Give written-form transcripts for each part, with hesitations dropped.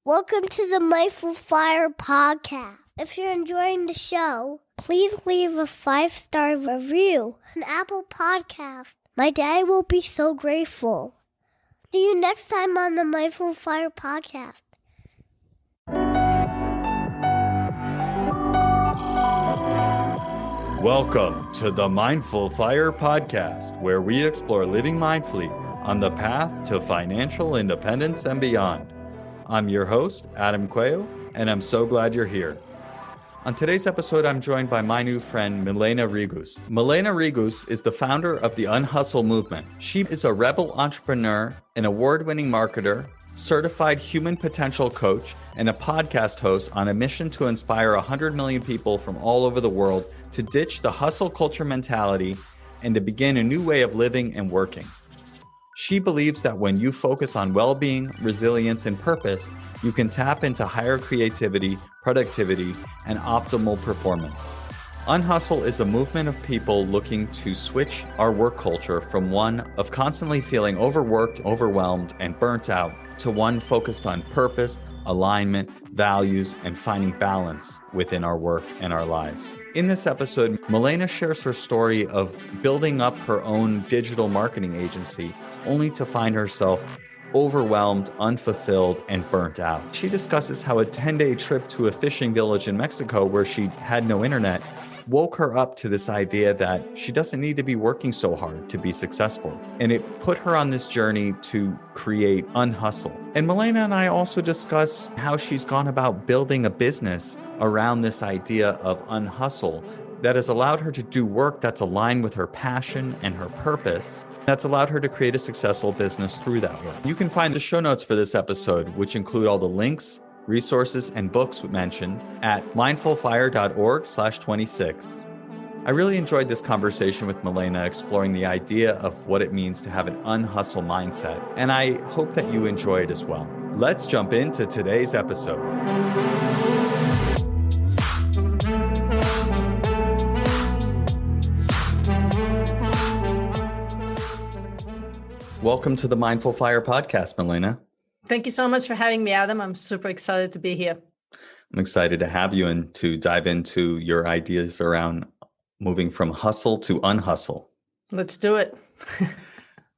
Welcome to the Mindful Fire podcast. If you're enjoying the show, please leave a 5-star review on Apple Podcast. My dad will be so grateful. See you next time on the Mindful Fire podcast. Welcome to the Mindful Fire podcast, where we explore living mindfully on the path to financial independence and beyond. I'm your host, Adam Cuello, and I'm so glad you're here. On today's episode, I'm joined by my new friend, Milena Regos. Milena Regos is the founder of the Unhustle movement. She is a rebel entrepreneur, an award-winning marketer, certified human potential coach, and a podcast host on a mission to inspire 100 million people from all over the world to ditch the hustle culture mentality and to begin a new way of living and working. She believes that when you focus on well-being, resilience, and purpose, you can tap into higher creativity, productivity, and optimal performance. Unhustle is a movement of people looking to switch our work culture from one of constantly feeling overworked, overwhelmed, and burnt out to one focused on purpose, alignment, values, and finding balance within our work and our lives. In this episode, Milena shares her story of building up her own digital marketing agency only to find herself overwhelmed, unfulfilled, and burnt out. She discusses how a 10-day trip to a fishing village in Mexico where she had no internet woke her up to this idea that she doesn't need to be working so hard to be successful. And it put her on this journey to create Unhustle. And Milena and I also discuss how she's gone about building a business around this idea of Unhustle that has allowed her to do work that's aligned with her passion and her purpose. That's allowed her to create a successful business through that work. You can find the show notes for this episode, which include all the links, resources, and books we mentioned at mindfulfire.org/26. I really enjoyed this conversation with Milena, exploring the idea of what it means to have an unhustle mindset, and I hope that you enjoy it as well. Let's jump into today's episode. Welcome to the Mindful Fire podcast, Milena. Thank you so much for having me, Adam. I'm super excited to be here. I'm excited to have you and to dive into your ideas around moving from hustle to unhustle. Let's do it.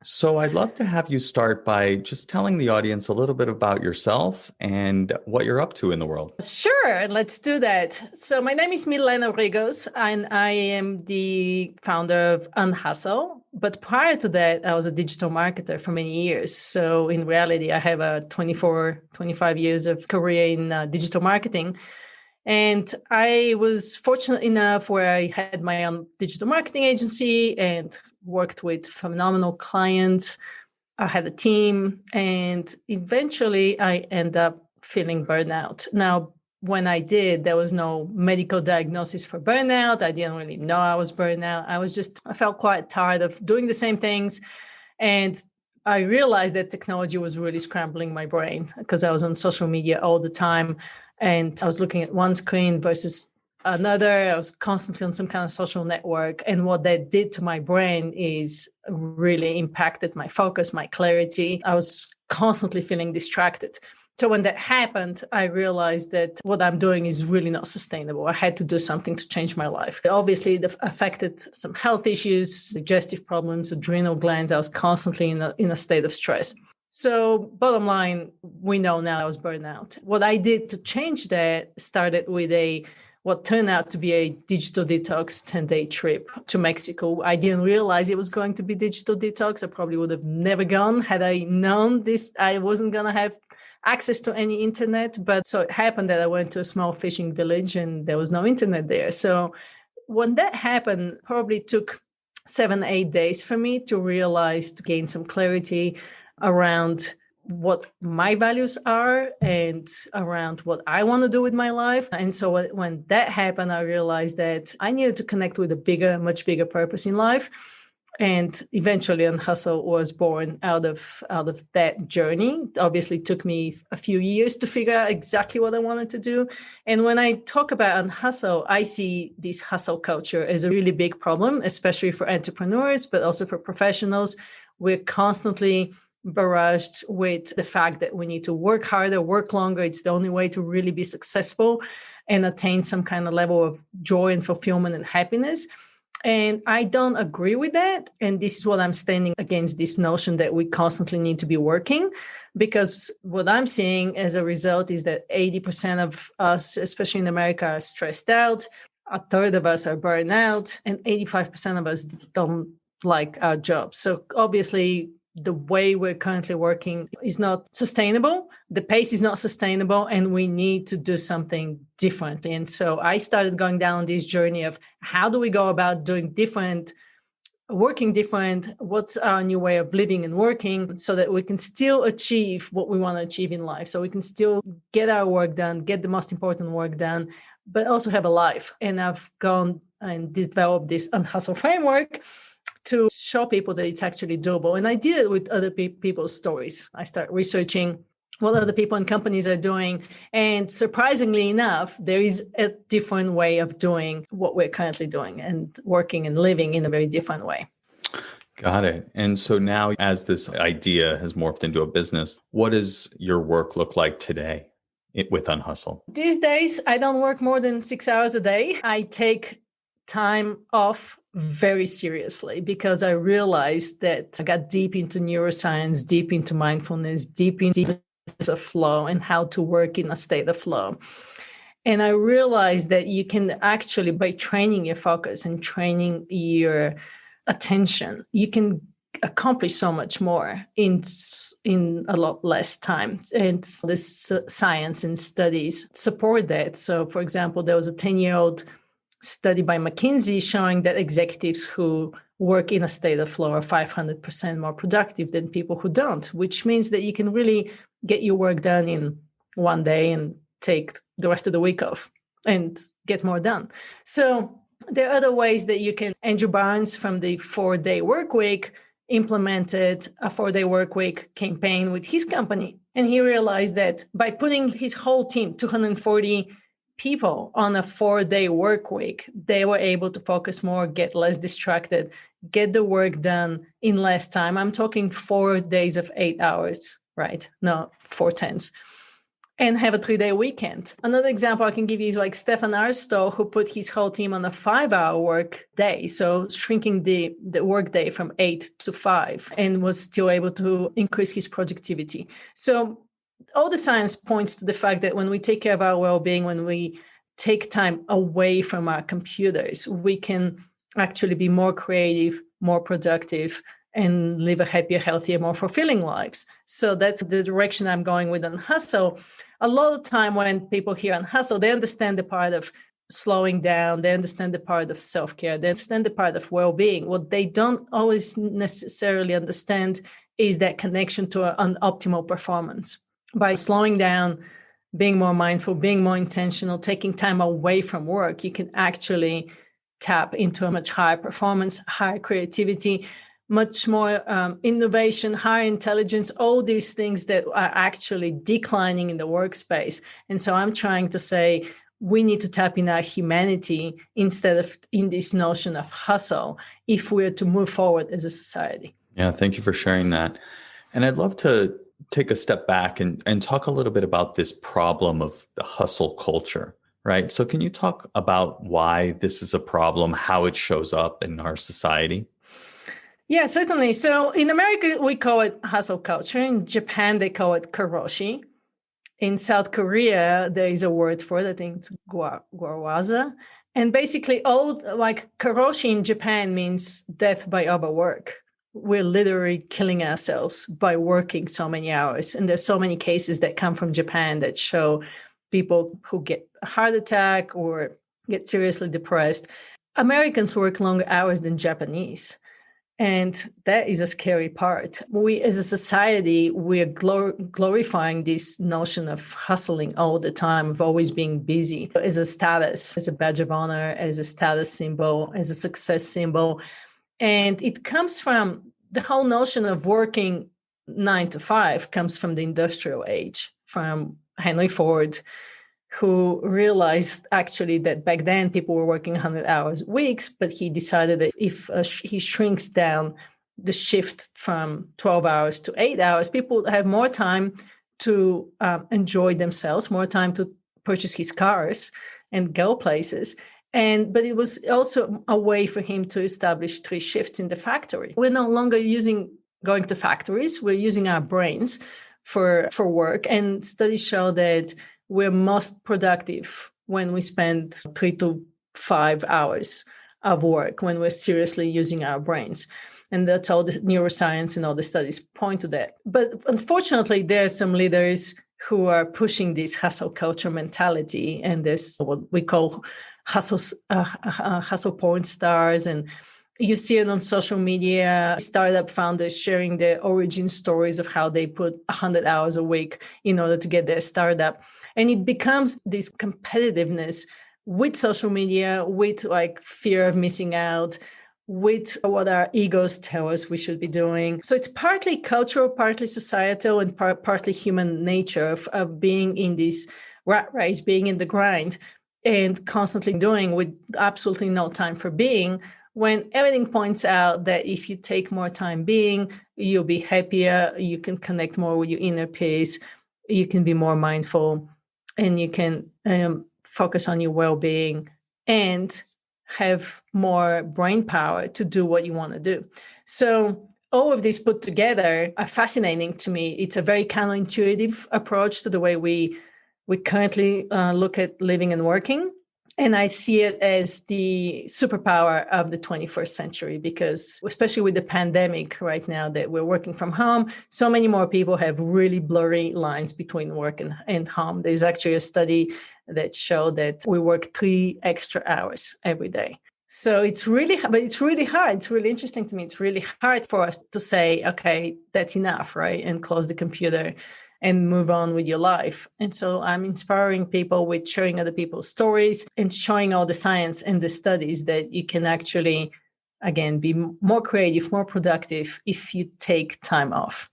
So I'd love to have you start by just telling the audience a little bit about yourself and what you're up to in the world. Sure, let's do that. So my name is Milena Regos, and I am the founder of Unhustle. But prior to that, I was a digital marketer for many years. So in reality, I have a 25 years of career in digital marketing. And I was fortunate enough where I had my own digital marketing agency and worked with phenomenal clients. I had a team, and eventually I ended up feeling burnout. Now, when I did, there was no medical diagnosis for burnout. I didn't really know I was burnout. I felt quite tired of doing the same things. And I realized that technology was really scrambling my brain because I was on social media all the time. And I was looking at one screen versus another. I was constantly on some kind of social network. And what that did to my brain is really impacted my focus, my clarity. I was constantly feeling distracted. So when that happened, I realized that what I'm doing is really not sustainable. I had to do something to change my life. Obviously, it affected some health issues, digestive problems, adrenal glands. I was constantly in a state of stress. So bottom line, we know now I was burned out. What I did to change that started with what turned out to be a digital detox 10-day trip to Mexico. I didn't realize it was going to be digital detox. I probably would have never gone had I known this. I wasn't going to have access to any internet. But so it happened that I went to a small fishing village and there was no internet there. So when that happened, probably took 7-8 days for me to realize, to gain some clarity around what my values are and around what I want to do with my life. And so when that happened, I realized that I needed to connect with a much bigger purpose in life. And eventually Unhustle was born out of that journey. Obviously, it took me a few years to figure out exactly what I wanted to do. And when I talk about Unhustle, I see this hustle culture as a really big problem, especially for entrepreneurs, but also for professionals. We're constantly barraged with the fact that we need to work harder, work longer. It's the only way to really be successful and attain some kind of level of joy and fulfillment and happiness. And I don't agree with that. And this is what I'm standing against, this notion that we constantly need to be working, because what I'm seeing as a result is that 80% of us, especially in America, are stressed out. A third of us are burned out, and 85% of us don't like our jobs. So obviously, the way we're currently working is not sustainable. The pace is not sustainable, and we need to do something differently. And so I started going down this journey of how do we go about doing different, working different, what's our new way of living and working, so that we can still achieve what we want to achieve in life. So we can still get our work done, get the most important work done, but also have a life. And I've gone and developed this Unhustle framework to show people that it's actually doable. And I did it with other people's stories. I start researching what other people and companies are doing. And surprisingly enough, there is a different way of doing what we're currently doing and working and living in a very different way. Got it. And so now, as this idea has morphed into a business, what does your work look like today with Unhustle? These days, I don't work more than 6 hours a day. I take time off very seriously because I realized that I got deep into neuroscience, deep into mindfulness, deep into a flow and how to work in a state of flow. And I realized that you can actually, by training your focus and training your attention, you can accomplish so much more in a lot less time. And this science and studies support that. So, for example, there was a 10-year-old study by McKinsey showing that executives who work in a state of flow are 500% more productive than people who don't, which means that you can really get your work done in one day and take the rest of the week off and get more done. So there are other ways that you can. Andrew Barnes from the 4-day work week implemented a 4-day work week campaign with his company. And he realized that by putting his whole team, 240 people, on a 4-day work week, they were able to focus more, get less distracted, get the work done in less time. I'm talking 4 days of 8 hours, right? No, 4 tens. And have a 3-day weekend. Another example I can give you is like Stefan Arstow, who put his whole team on a 5-hour work day. So shrinking the work day from 8 to 5, and was still able to increase his productivity. So all the science points to the fact that when we take care of our well-being, when we take time away from our computers, we can actually be more creative, more productive, and live a happier, healthier, more fulfilling lives. So that's the direction I'm going with Unhustle. A lot of time when people hear Unhustle, they understand the part of slowing down, they understand the part of self-care, they understand the part of well-being. What they don't always necessarily understand is that connection to an optimal performance. By slowing down, being more mindful, being more intentional, taking time away from work, you can actually tap into a much higher performance, higher creativity, much more innovation, higher intelligence, all these things that are actually declining in the workspace. And so I'm trying to say we need to tap in our humanity instead of in this notion of hustle if we're to move forward as a society. Yeah, thank you for sharing that. And I'd love to take a step back and talk a little bit about this problem of the hustle culture, right? So can you talk about why this is a problem, how it shows up in our society? Yeah, certainly. So in America, we call it hustle culture. In Japan, they call it karoshi. In South Korea, there is a word for it. I think it's gwawaza. And basically, karoshi in Japan means death by overwork. We're literally killing ourselves by working so many hours. And there's so many cases that come from Japan that show people who get a heart attack or get seriously depressed. Americans work longer hours than Japanese. And that is a scary part. We, as a society, we're glorifying this notion of hustling all the time, of always being busy as a status, as a badge of honor, as a status symbol, as a success symbol. And it comes from the whole notion of working 9 to 5 comes from the industrial age, from Henry Ford, who realized actually that back then people were working 100 hours weeks, but he decided that if he shrinks down the shift from 12 hours to 8 hours, people have more time to enjoy themselves, more time to purchase his cars and go places. But it was also a way for him to establish 3 shifts in the factory. We're no longer going to factories. We're using our brains for work. And studies show that we're most productive when we spend 3 to 5 hours of work, when we're seriously using our brains. And that's all the neuroscience and all the studies point to that. But unfortunately, there are some leaders who are pushing this hustle culture mentality. And there's what we call hustle porn stars. And you see it on social media, startup founders sharing their origin stories of how they put 100 hours a week in order to get their startup. And it becomes this competitiveness with social media, with like fear of missing out, with what our egos tell us we should be doing. So it's partly cultural, partly societal, and partly human nature of being in this rat race, being in the grind, and constantly doing with absolutely no time for being, when everything points out that if you take more time being, you'll be happier, you can connect more with your inner peace, you can be more mindful, and you can focus on your well-being and have more brain power to do what you want to do. So all of this put together are fascinating to me. It's a very counterintuitive approach to the way we currently look at living and working. And I see it as the superpower of the 21st century, because especially with the pandemic right now that we're working from home, so many more people have really blurry lines between work and home. There's actually a study that showed that we work 3 extra hours every day. So it's really hard. It's really interesting to me. It's really hard for us to say, okay, that's enough, right? And close the computer and move on with your life. And so I'm inspiring people with sharing other people's stories and showing all the science and the studies that you can actually, again, be more creative, more productive if you take time off.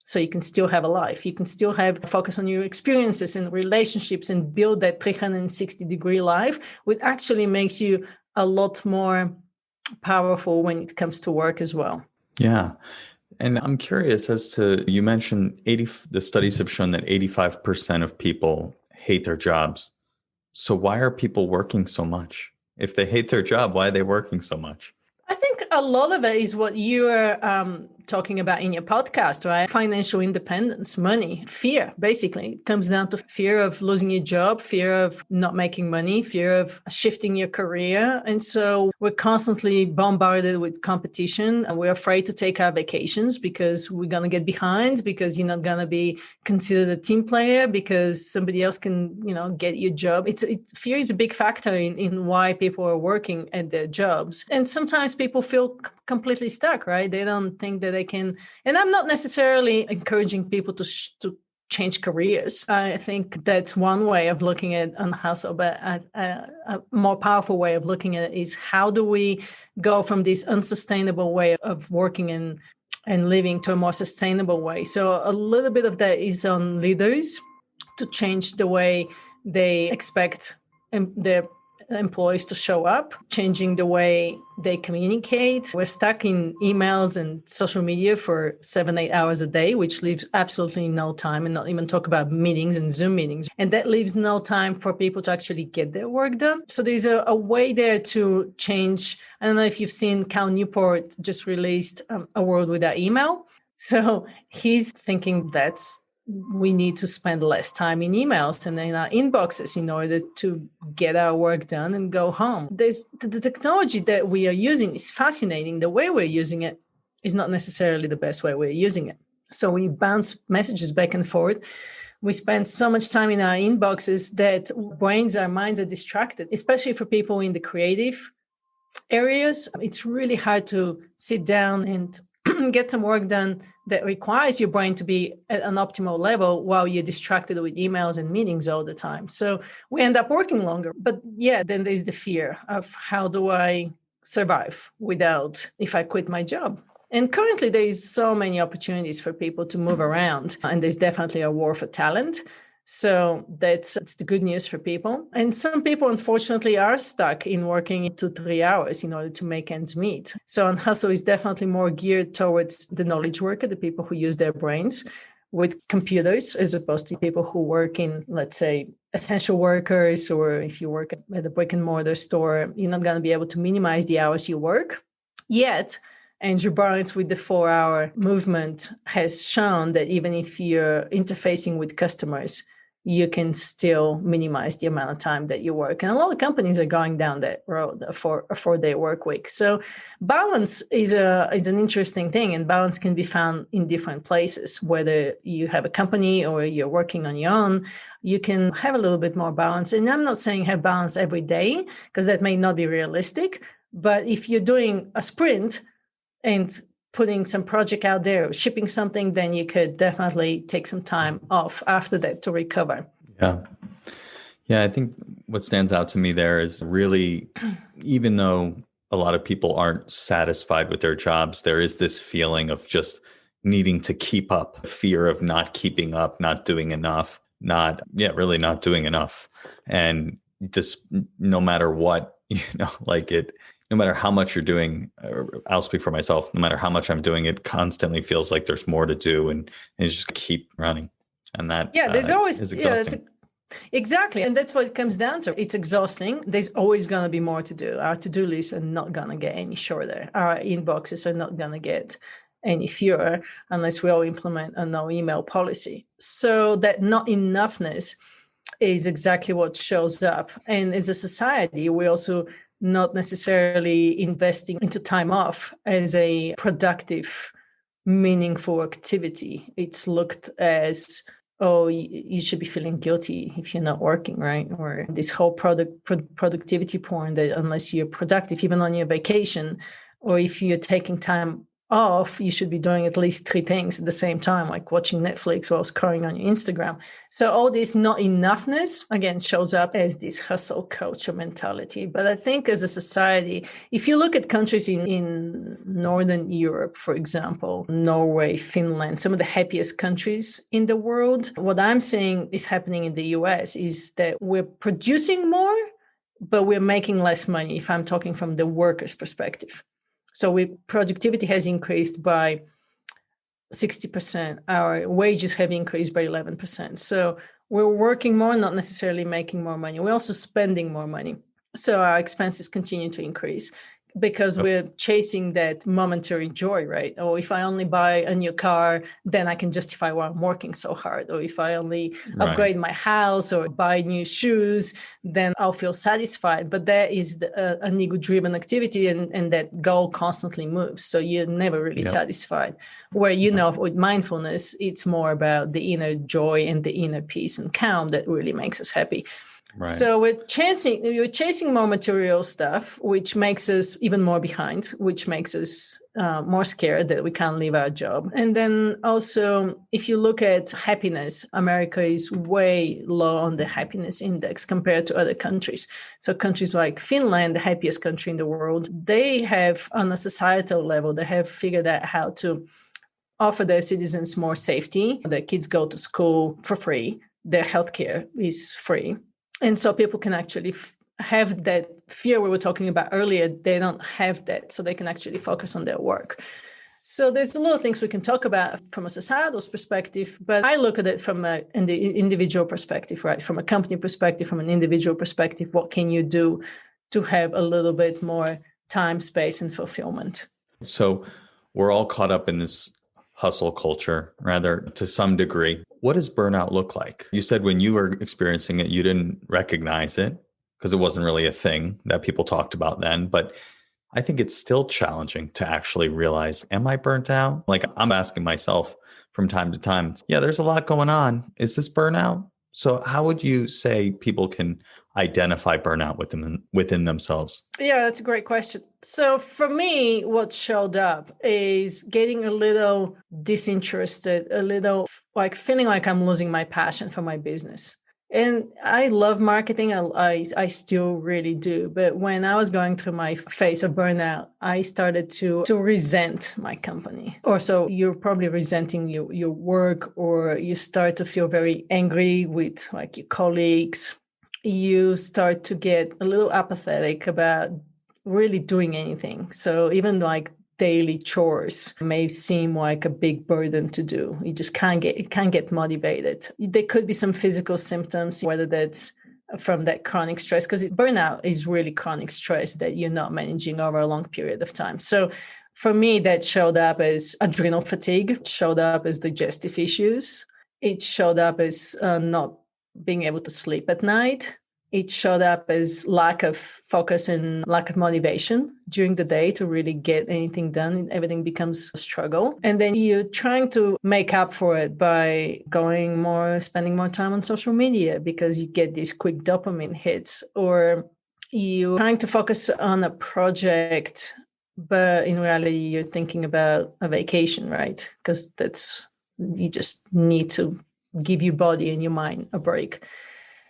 So you can still have a life. You can still have focus on your experiences and relationships and build that 360-degree life, which actually makes you a lot more powerful when it comes to work as well. Yeah. And I'm curious as to, you mentioned the studies have shown that 85% of people hate their jobs. So why are people working so much? If they hate their job, why are they working so much? I think a lot of it is what you are talking about in your podcast, right? Financial independence, money, fear, basically. It comes down to fear of losing your job, fear of not making money, fear of shifting your career. And so we're constantly bombarded with competition, and we're afraid to take our vacations because we're going to get behind, because you're not going to be considered a team player, because somebody else can, get your job. Fear is a big factor in why people are working at their jobs. And sometimes people feel completely stuck, right? They don't think that they can. And I'm not necessarily encouraging people to change careers. I think that's one way of looking at Unhustle, but a more powerful way of looking at it is, how do we go from this unsustainable way of working and living to a more sustainable way? So a little bit of that is on leaders to change the way they expect their employees to show up, changing the way they communicate. We're stuck in emails and social media for 7-8 hours a day, which leaves absolutely no time, and not even talk about meetings and Zoom meetings. And that leaves no time for people to actually get their work done. So there's a way there to change. I don't know if you've seen Cal Newport just released A World Without Email. So he's thinking we need to spend less time in emails and in our inboxes in order to get our work done and go home. The technology that we are using is fascinating. The way we're using it is not necessarily the best way we're using it. So we bounce messages back and forth. We spend so much time in our inboxes that our minds are distracted, especially for people in the creative areas. It's really hard to sit down and get some work done that requires your brain to be at an optimal level while you're distracted with emails and meetings all the time. So we end up working longer. But yeah, then there's the fear of, how do I survive if I quit my job? And currently there is so many opportunities for people to move around, and there's definitely a war for talent. So that's the good news for people. And some people, unfortunately, are stuck in working 2-3 hours in order to make ends meet. So Unhustle is definitely more geared towards the knowledge worker, the people who use their brains with computers, as opposed to people who work in, let's say, essential workers, or if you work at a brick and mortar store, you're not going to be able to minimize the hours you work. Yet, Andrew Barnes with the 4-hour movement has shown that even if you're interfacing with customers, you can still minimize the amount of time that you work. And a lot of companies are going down that road for a 4-day work week. So balance is an interesting thing, and balance can be found in different places. Whether you have a company or you're working on your own, you can have a little bit more balance. And I'm not saying have balance every day, because that may not be realistic. But if you're doing a sprint and putting some project out there, shipping something, then you could definitely take some time off after that to recover. Yeah. Yeah, I think what stands out to me there is really, even though a lot of people aren't satisfied with their jobs, there is this feeling of just needing to keep up, fear of not keeping up, not doing enough, really not doing enough. And just no matter what, no matter how much you're doing, I'll speak for myself, no matter how much I'm doing, it constantly feels like there's more to do, and just keep running. And that there's always is exhausting. Exactly. And that's what it comes down to. It's exhausting. There's always going to be more to do. Our to-do lists are not going to get any shorter. Our inboxes are not going to get any fewer unless we all implement a no email policy. So that not enoughness is exactly what shows up. And as a society, we also not necessarily investing into time off as a productive, meaningful activity. It's looked as, oh, you should be feeling guilty if you're not working, right? Or this whole productivity porn that unless you're productive, even on your vacation, or if you're taking time off, you should be doing at least 3 things at the same time, like watching Netflix or scrolling on your Instagram. So all this not enoughness, again, shows up as this hustle culture mentality. But I think as a society, if you look at countries in Northern Europe, for example, Norway, Finland, some of the happiest countries in the world, what I'm seeing is happening in the US is that we're producing more, but we're making less money, if I'm talking from the worker's perspective. So productivity has increased by 60%. Our wages have increased by 11%. So we're working more, not necessarily making more money. We're also spending more money. So our expenses continue to increase because we're chasing that momentary joy, right? Or if I only buy a new car, then I can justify why I'm working so hard. Or if I only upgrade my house or buy new shoes, then I'll feel satisfied. But that is an ego-driven activity, and that goal constantly moves. So you're never really satisfied. Where, with mindfulness, it's more about the inner joy and the inner peace and calm that really makes us happy. Right. So we're chasing more material stuff, which makes us even more behind, which makes us more scared that we can't leave our job. And then also, if you look at happiness, America is way low on the happiness index compared to other countries. So countries like Finland, the happiest country in the world, they have, on a societal level, they have figured out how to offer their citizens more safety. Their kids go to school for free. Their healthcare is free. And so people can actually have that fear we were talking about earlier. They don't have that, so they can actually focus on their work. So there's a lot of things we can talk about from a societal perspective, but I look at it from the individual perspective, right? From a company perspective, from an individual perspective, what can you do to have a little bit more time, space, and fulfillment? So we're all caught up in this hustle culture, rather, to some degree. What does burnout look like? You said when you were experiencing it, you didn't recognize it because it wasn't really a thing that people talked about then. But I think it's still challenging to actually realize, am I burnt out? Like, I'm asking myself from time to time, there's a lot going on. Is this burnout? So how would you say people can identify burnout within themselves? Yeah, that's a great question. So for me, what showed up is getting a little disinterested, a little like feeling like I'm losing my passion for my business. And I love marketing. I still really do. But when I was going through my phase of burnout, I started to resent my company. Or so you're probably resenting your work, or you start to feel very angry with like your colleagues. You start to get a little apathetic about really doing anything. So even like daily chores may seem like a big burden to do. You just can't get motivated. There could be some physical symptoms, whether that's from that chronic stress, because burnout is really chronic stress that you're not managing over a long period of time. So for me, that showed up as adrenal fatigue, it showed up as digestive issues. It showed up as not being able to sleep at night. It showed up as lack of focus and lack of motivation during the day to really get anything done. Everything becomes a struggle. And then you're trying to make up for it by spending more time on social media because you get these quick dopamine hits, or you're trying to focus on a project, but in reality, you're thinking about a vacation, right? Because you just need to give your body and your mind a break.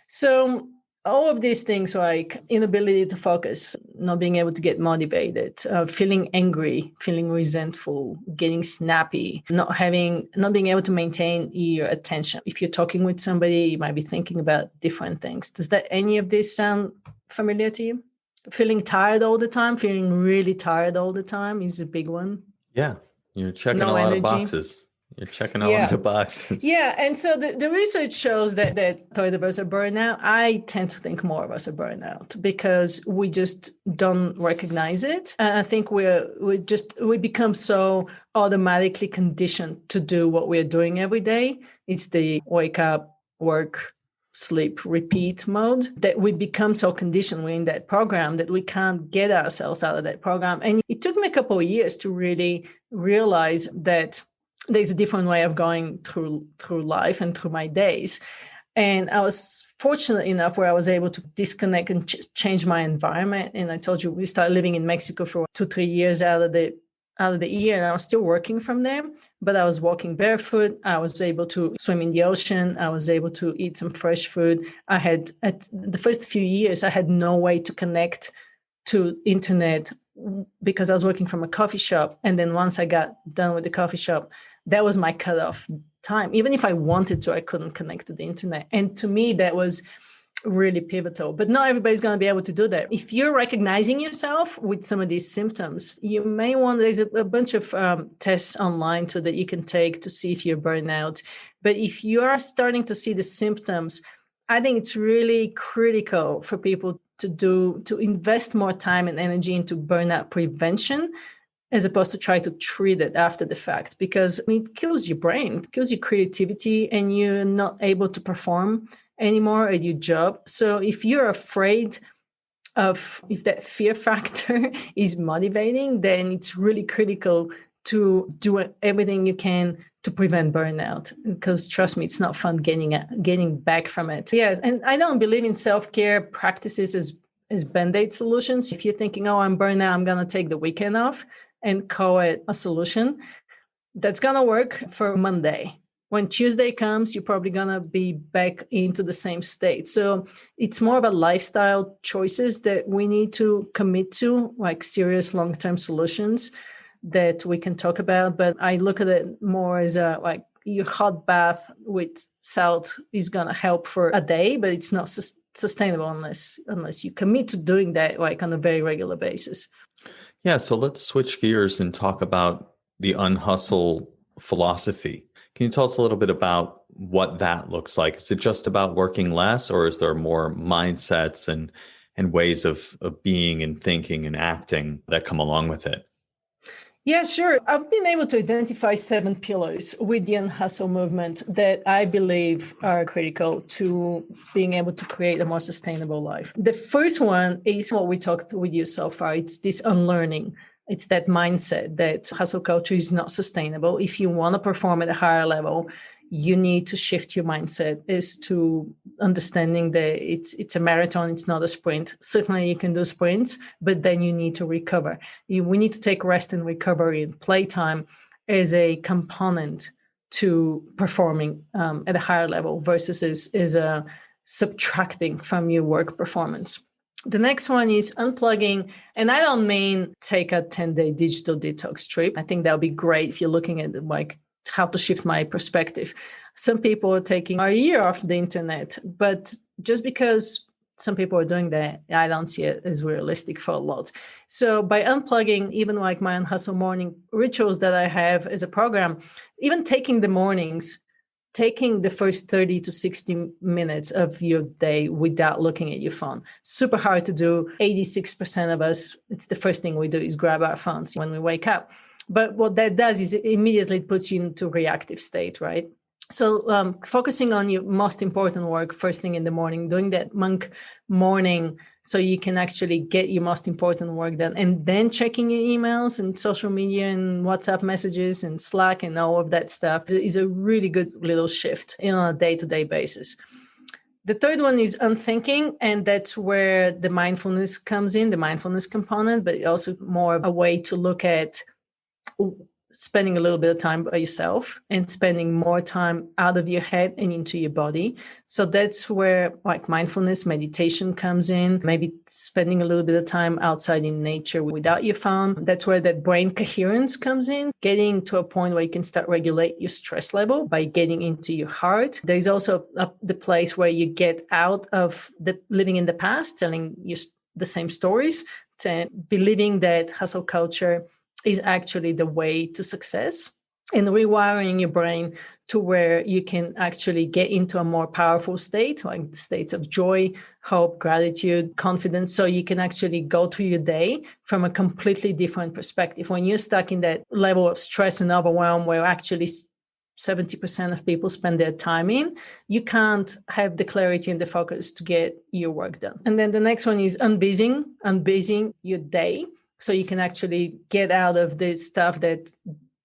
So all of these things, like inability to focus, not being able to get motivated, feeling angry, feeling resentful, getting snappy, not being able to maintain your attention. If you're talking with somebody, you might be thinking about different things. Does any of this sound familiar to you? Feeling tired all the time, feeling really tired all the time is a big one. Yeah, you're checking No a lot energy. of boxes. You're checking a lot of boxes. Yeah. And so the research shows that tired of us a burnout. I tend to think more of us a burnout because we just don't recognize it. And I think we become so automatically conditioned to do what we're doing every day. It's the wake up, work, sleep, repeat mode that we become so conditioned. We're in that program that we can't get ourselves out of that program. And it took me a couple of years to really realize that there's a different way of going through life and through my days. And I was fortunate enough where I was able to disconnect and change my environment. And I told you, we started living in Mexico for 2-3 years out of the year, and I was still working from there, but I was walking barefoot. I was able to swim in the ocean. I was able to eat some fresh food. At the first few years, I had no way to connect to internet because I was working from a coffee shop. And then once I got done with the coffee shop, that was my cutoff time. Even if I wanted to, I couldn't connect to the internet. And to me, that was really pivotal. But not everybody's going to be able to do that. If you're recognizing yourself with some of these symptoms, you may there's a bunch of tests online too that you can take to see if you're burnt out. But if you are starting to see the symptoms, I think it's really critical for people to invest more time and energy into burnout prevention, as opposed to try to treat it after the fact, because it kills your brain, it kills your creativity, and you're not able to perform anymore at your job. So if you're afraid if that fear factor is motivating, then it's really critical to do everything you can to prevent burnout, because trust me, it's not fun getting back from it. Yes, and I don't believe in self-care practices as band-aid solutions. If you're thinking, oh, I'm burnt out, I'm going to take the weekend off and call it a solution, that's going to work for Monday. When Tuesday comes, you're probably going to be back into the same state. So it's more of a lifestyle choices that we need to commit to, like serious long-term solutions that we can talk about. But I look at it more as like your hot bath with salt is going to help for a day, but it's not sustainable unless you commit to doing that like on a very regular basis. Yeah, so let's switch gears and talk about the Unhustle philosophy. Can you tell us a little bit about what that looks like? Is it just about working less, or is there more mindsets and ways of being and thinking and acting that come along with it? Yeah, sure. I've been able to identify 7 pillars with the Unhustle movement that I believe are critical to being able to create a more sustainable life. The first one is what we talked with you so far. It's this unlearning. It's that mindset that hustle culture is not sustainable. If you want to perform at a higher level, you need to shift your mindset as to understanding that it's a marathon, it's not a sprint. Certainly you can do sprints, but then you need to recover. We need to take rest and recovery and playtime as a component to performing at a higher level versus as a subtracting from your work performance. The next one is unplugging. And I don't mean take a 10-day digital detox trip. I think that would be great if you're looking at like how to shift my perspective. Some people are taking a year off the internet, but just because some people are doing that, I don't see it as realistic for a lot. So by unplugging, even like my Unhustle morning rituals that I have as a program, even taking the mornings, taking the first 30 to 60 minutes of your day without looking at your phone. Super hard to do. 86% of us, it's the first thing we do is grab our phones when we wake up. But what that does is it immediately puts you into reactive state, right? So focusing on your most important work first thing in the morning, doing that monk morning so you can actually get your most important work done, and then checking your emails and social media and WhatsApp messages and Slack and all of that stuff is a really good little shift on a day-to-day basis. The third one is unthinking, and that's where the mindfulness comes in, the mindfulness component, but also more a way to look at spending a little bit of time by yourself and spending more time out of your head and into your body. So that's where like mindfulness, meditation comes in, maybe spending a little bit of time outside in nature without your phone. That's where that brain coherence comes in, getting to a point where you can start regulate your stress level by getting into your heart. There's also the place where you get out of the living in the past, telling you the same stories, to believing that hustle culture is actually the way to success, and rewiring your brain to where you can actually get into a more powerful state, like states of joy, hope, gratitude, confidence, so you can actually go through your day from a completely different perspective. When you're stuck in that level of stress and overwhelm where actually 70% of people spend their time in, you can't have the clarity and the focus to get your work done. And then the next one is unbusying your day, so you can actually get out of the stuff that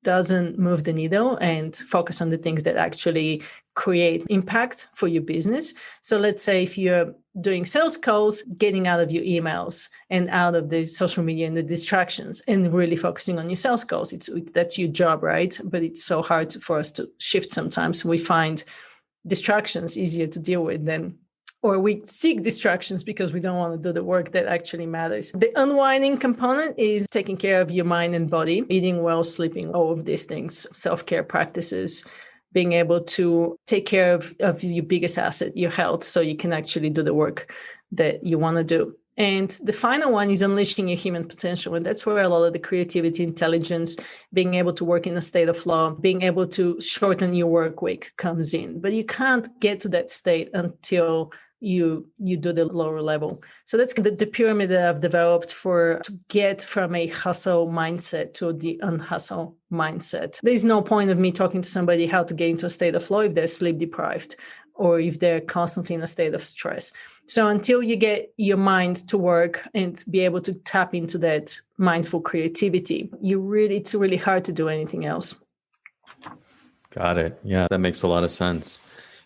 doesn't move the needle and focus on the things that actually create impact for your business. So let's say if you're doing sales calls, getting out of your emails and out of the social media and the distractions and really focusing on your sales calls. That's your job, right? But it's so hard for us to shift sometimes. We find distractions easier to deal with or we seek distractions because we don't want to do the work that actually matters. The unwinding component is taking care of your mind and body, eating well, sleeping, all of these things, self-care practices, being able to take care of your biggest asset, your health, so you can actually do the work that you want to do. And the final one is unleashing your human potential. And that's where a lot of the creativity, intelligence, being able to work in a state of flow, being able to shorten your work week comes in. But you can't get to that state until you do the lower level. So that's the pyramid that I've developed to get from a hustle mindset to the unhustle mindset. There's no point of me talking to somebody how to get into a state of flow if they're sleep deprived or if they're constantly in a state of stress. So until you get your mind to work and be able to tap into that mindful creativity, it's really hard to do anything else. Got it. Yeah, that makes a lot of sense.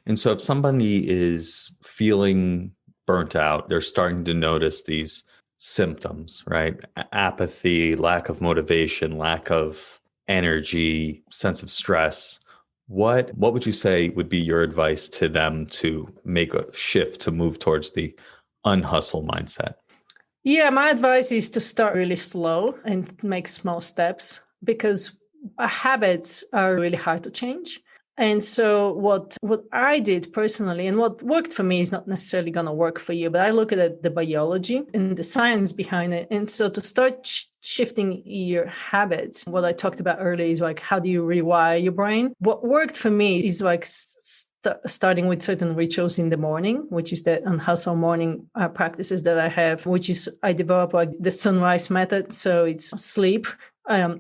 And so if somebody is feeling burnt out, they're starting to notice these symptoms, right? Apathy, lack of motivation, lack of energy, sense of stress. What would you say would be your advice to them to make a shift to move towards the unhustle mindset? Yeah, my advice is to start really slow and make small steps, because habits are really hard to change. And so what I did personally, and what worked for me is not necessarily going to work for you, but I look at the biology and the science behind it. And so to start shifting your habits, what I talked about earlier is like, how do you rewire your brain? What worked for me is like starting with certain rituals in the morning, which is the Unhustle morning practices that I have, which is I develop like the sunrise method. So it's sleep.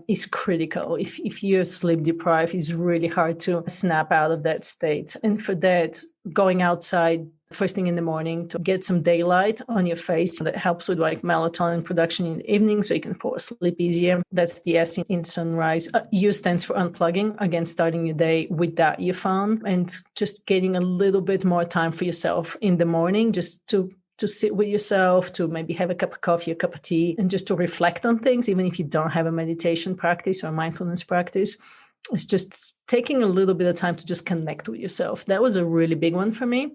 Is critical. If you're sleep deprived, it's really hard to snap out of that state. And for that, going outside first thing in the morning to get some daylight on your face, that helps with like melatonin production in the evening so you can fall asleep easier. That's the S in sunrise. U stands for unplugging, again, starting your day without your phone and just getting a little bit more time for yourself in the morning, just to sit with yourself, to maybe have a cup of coffee, a cup of tea, and just to reflect on things, even if you don't have a meditation practice or mindfulness practice. It's just taking a little bit of time to just connect with yourself. That was a really big one for me.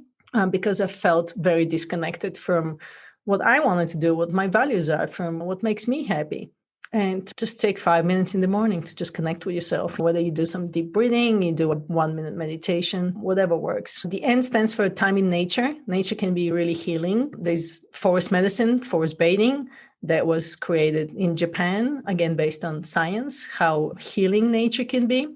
because I felt very disconnected from what I wanted to do, what my values are, from what makes me happy. And just take 5 minutes in the morning to just connect with yourself. Whether you do some deep breathing, you do a 1-minute meditation, whatever works. The N stands for time in nature. Nature can be really healing. There's forest medicine, forest bathing, that was created in Japan, again, based on science, how healing nature can be.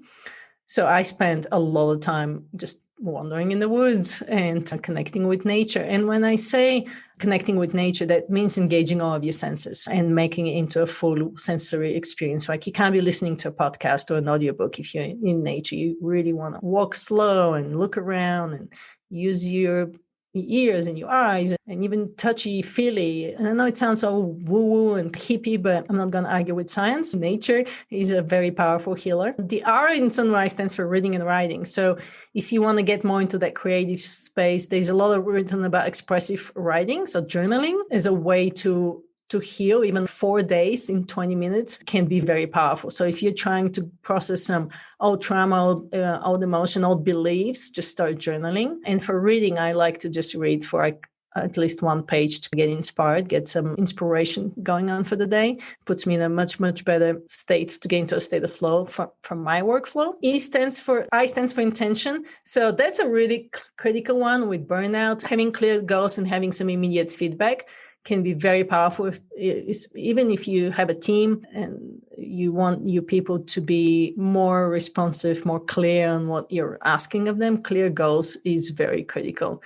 So I spent a lot of time just wandering in the woods and connecting with nature. And when I say connecting with nature, that means engaging all of your senses and making it into a full sensory experience. Like you can't be listening to a podcast or an audiobook if you're in nature. You really want to walk slow and look around and use your ears and your eyes and even touchy-feely. And I know it sounds so woo-woo and hippie, but I'm not going to argue with science. Nature is a very powerful healer. The R in Sunrise stands for reading and writing. So if you want to get more into that creative space, there's a lot of written about expressive writing. So journaling is a way to heal. Even 4 days in 20 minutes can be very powerful. So if you're trying to process some old trauma, old emotion, old beliefs, just start journaling. And for reading, I like to just read for at least 1 page to get inspired, get some inspiration going on for the day. Puts me in a much, much better state to get into a state of flow from my workflow. I stands for intention. So that's a really critical one with burnout. Having clear goals and having some immediate feedback can be very powerful, even if you have a team and you want your people to be more responsive, more clear on what you're asking of them. Clear goals is very critical.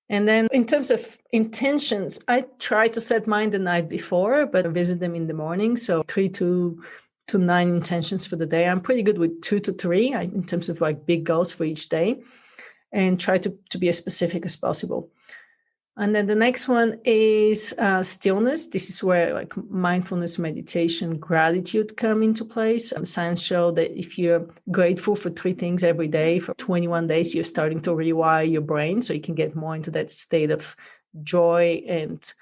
And then in terms of intentions, I try to set mine the night before, but I visit them in the morning. So 3 to 9 intentions for the day. I'm pretty good with 2 to 3 in terms of like big goals for each day, and try to be as specific as possible. And then the next one is stillness. This is where like mindfulness, meditation, gratitude come into place. Science show that if you're grateful for 3 things every day for 21 days, you're starting to rewire your brain so you can get more into that state of joy and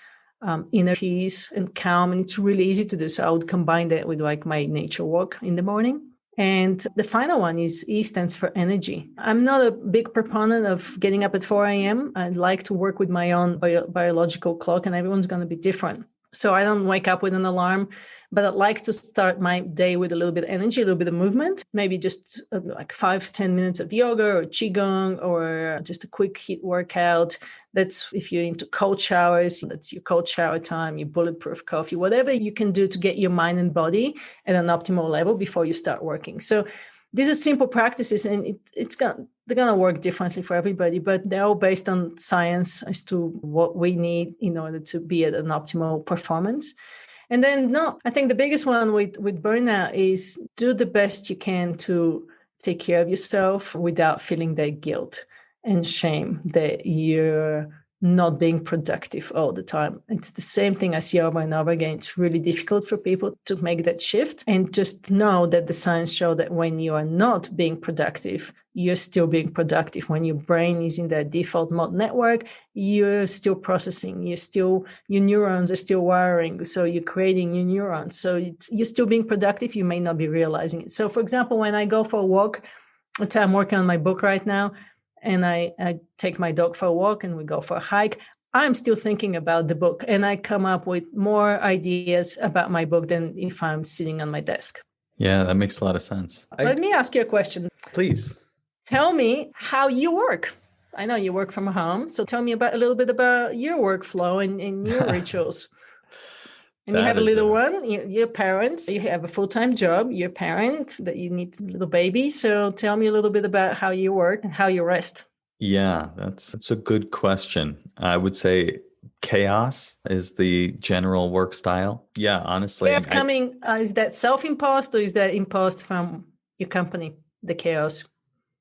inner peace and calm. And it's really easy to do. So I would combine that with like my nature walk in the morning. And the final one is E stands for energy. I'm not a big proponent of getting up at 4 a.m. I'd like to work with my own biological clock, and everyone's going to be different. So I don't wake up with an alarm, but I'd like to start my day with a little bit of energy, a little bit of movement, maybe just like 5-10 minutes of yoga or qigong or just a quick HIIT workout. That's if you're into cold showers, that's your cold shower time, your bulletproof coffee, whatever you can do to get your mind and body at an optimal level before you start working. So these are simple practices, and they're going to work differently for everybody, but they're all based on science as to what we need in order to be at an optimal performance. And then, I think the biggest one with burnout is do the best you can to take care of yourself without feeling that guilt and shame that you're not being productive all the time. It's the same thing I see over and over again. It's really difficult for people to make that shift, and just know that the science show that when you are not being productive, you're still being productive. When your brain is in that default mode network, you're still processing, your neurons are still wiring. So you're creating new neurons. So you're still being productive. You may not be realizing it. So for example, when I go for a walk, I'm working on my book right now, and I take my dog for a walk and we go for a hike, I'm still thinking about the book, and I come up with more ideas about my book than if I'm sitting on my desk. Yeah, that makes a lot of sense. Let me ask you a question. Please. Tell me how you work. I know you work from home, so tell me a little bit about your workflow and your rituals. And you have a little one, you're parents, you have a full-time job, you're a parent, that you need a little baby. So tell me a little bit about how you work and how you rest. Yeah, that's a good question. I would say chaos is the general work style. Yeah, honestly. Chaos is that self-imposed, or is that imposed from your company, the chaos?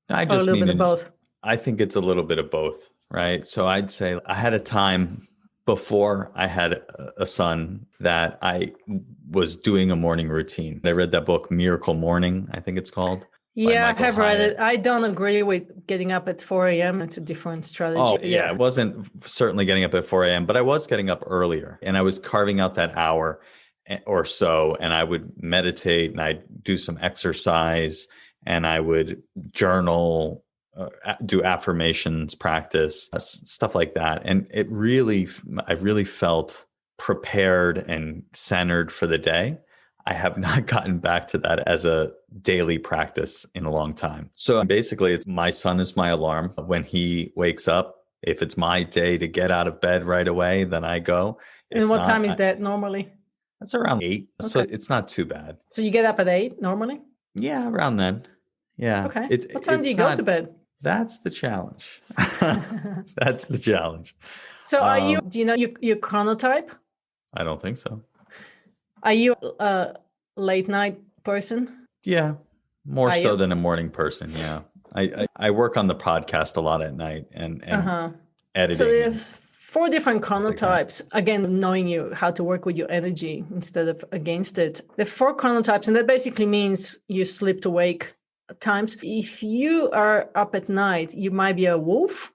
I just mean a little bit of both. I think it's a little bit of both, right? So I'd say I had a time before I had a son that I was doing a morning routine. I read that book, Miracle Morning, I think it's called. Yeah, I have read it. I don't agree with getting up at 4 a.m. It's a different strategy. Oh, yeah. It wasn't certainly getting up at 4 a.m., but I was getting up earlier, and I was carving out that hour or so, and I would meditate and I'd do some exercise and I would journal do affirmations practice, stuff like that. And I really felt prepared and centered for the day. I have not gotten back to that as a daily practice in a long time. So basically, my son is my alarm. When he wakes up, if it's my day to get out of bed right away, then I go. And what time is that normally? That's around 8. Okay. So it's not too bad. So you get up at 8 normally? Yeah, around then. Yeah. Okay. What time do you go to bed? That's the challenge. That's the challenge. So do you know your chronotype? I don't think so. Are you a late night person? Yeah, more so than a morning person. Yeah. I work on the podcast a lot at night and editing. So there's 4 different chronotypes. Again, knowing how to work with your energy instead of against it. There are 4 chronotypes, and that basically means you sleep to wake times. If you are up at night, you might be a wolf,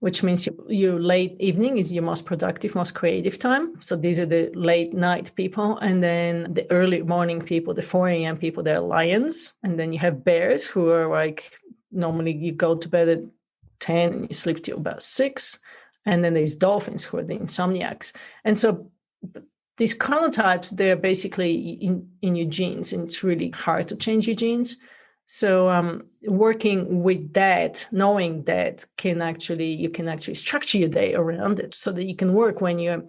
which means your late evening is your most productive, most creative time. So these are the late night people. And then the early morning people, the 4 a.m. people, they're lions. And then you have bears, who are like, normally you go to bed at 10 and you sleep till about 6. And then there's dolphins, who are the insomniacs. And so these chronotypes, they're basically in your genes, and it's really hard to change your genes. So working with that, knowing that you can actually structure your day around it so that you can work when you're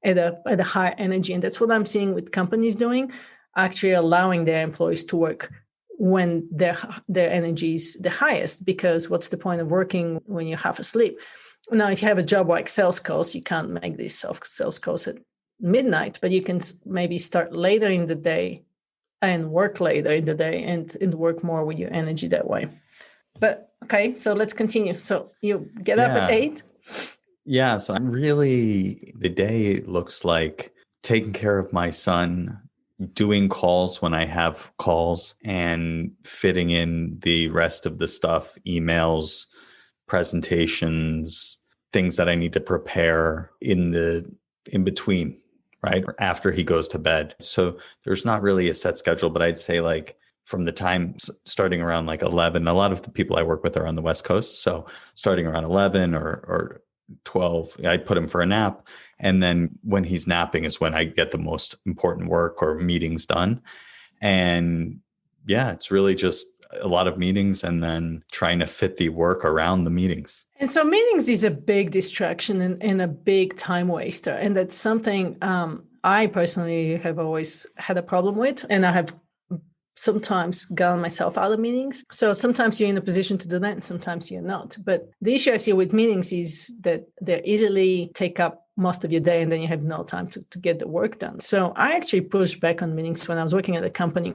at a higher energy. And that's what I'm seeing with companies doing, actually allowing their employees to work when their energy is the highest, because what's the point of working when you're half asleep? Now, if you have a job like sales calls, you can't make these sales calls at midnight, but you can maybe start later in the day and work later in the day and work more with your energy that way. But okay, so let's continue. So you get up at 8? Yeah, so the day looks like taking care of my son, doing calls when I have calls, and fitting in the rest of the stuff, emails, presentations, things that I need to prepare in between, right? Or after he goes to bed. So there's not really a set schedule, but I'd say like from the time starting around like 11, a lot of the people I work with are on the West Coast. So starting around 11 or 12, I put him for a nap. And then when he's napping is when I get the most important work or meetings done. And yeah, it's really just a lot of meetings and then trying to fit the work around the meetings. And so meetings is a big distraction and a big time waster. And that's something I personally have always had a problem with. And I have sometimes gotten myself out of meetings. So sometimes you're in a position to do that and sometimes you're not. But the issue I see with meetings is that they easily take up most of your day and then you have no time to get the work done. So I actually pushed back on meetings when I was working at a company.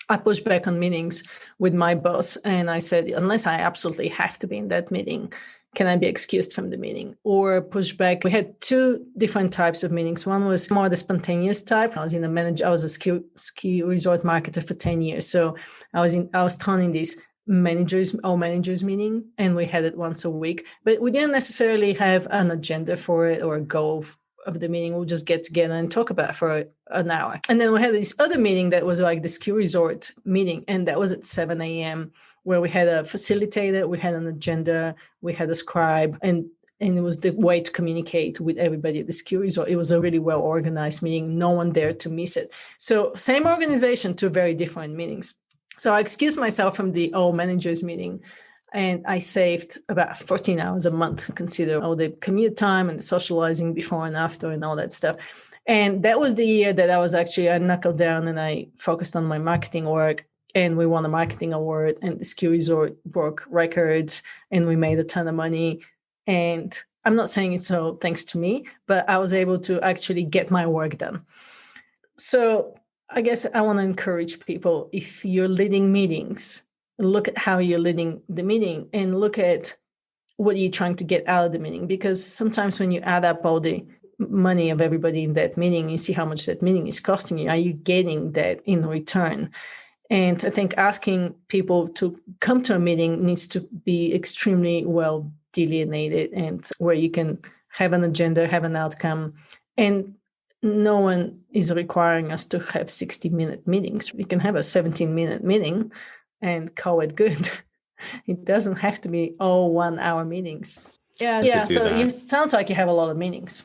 I pushed back on meetings with my boss and I said, unless I absolutely have to be in that meeting, can I be excused from the meeting? Or push back. We had 2 different types of meetings. One was more the spontaneous type. I was a ski resort marketer for 10 years. So I was thrown in this managers meeting, and we had it once a week. But we didn't necessarily have an agenda for it or a goal of the meeting. We'll just get together and talk about it for an hour. And then we had this other meeting that was like the ski resort meeting. And that was at 7 a.m. where we had a facilitator, we had an agenda, we had a scribe, and it was the way to communicate with everybody at the ski resort. It was a really well-organized meeting. No one dared to miss it. So same organization, 2 very different meetings. So I excused myself from the all managers meeting. And I saved about 14 hours a month, consider all the commute time and the socializing before and after and all that stuff. And that was the year that I knuckled down and I focused on my marketing work. And we won a marketing award and the ski resort broke records and we made a ton of money. And I'm not saying it's all thanks to me, but I was able to actually get my work done. So I guess I want to encourage people, if you're leading meetings, look at how you're leading the meeting and look at what you're trying to get out of the meeting. Because sometimes when you add up all the money of everybody in that meeting, you see how much that meeting is costing you. Are you getting that in return? And I think asking people to come to a meeting needs to be extremely well delineated and where you can have an agenda, have an outcome. And no one is requiring us to have 60-minute meetings. We can have a 17-minute meeting and call it good. It doesn't have to be all 1 hour meetings. Yeah. do So that. it sounds like you have a lot of meetings.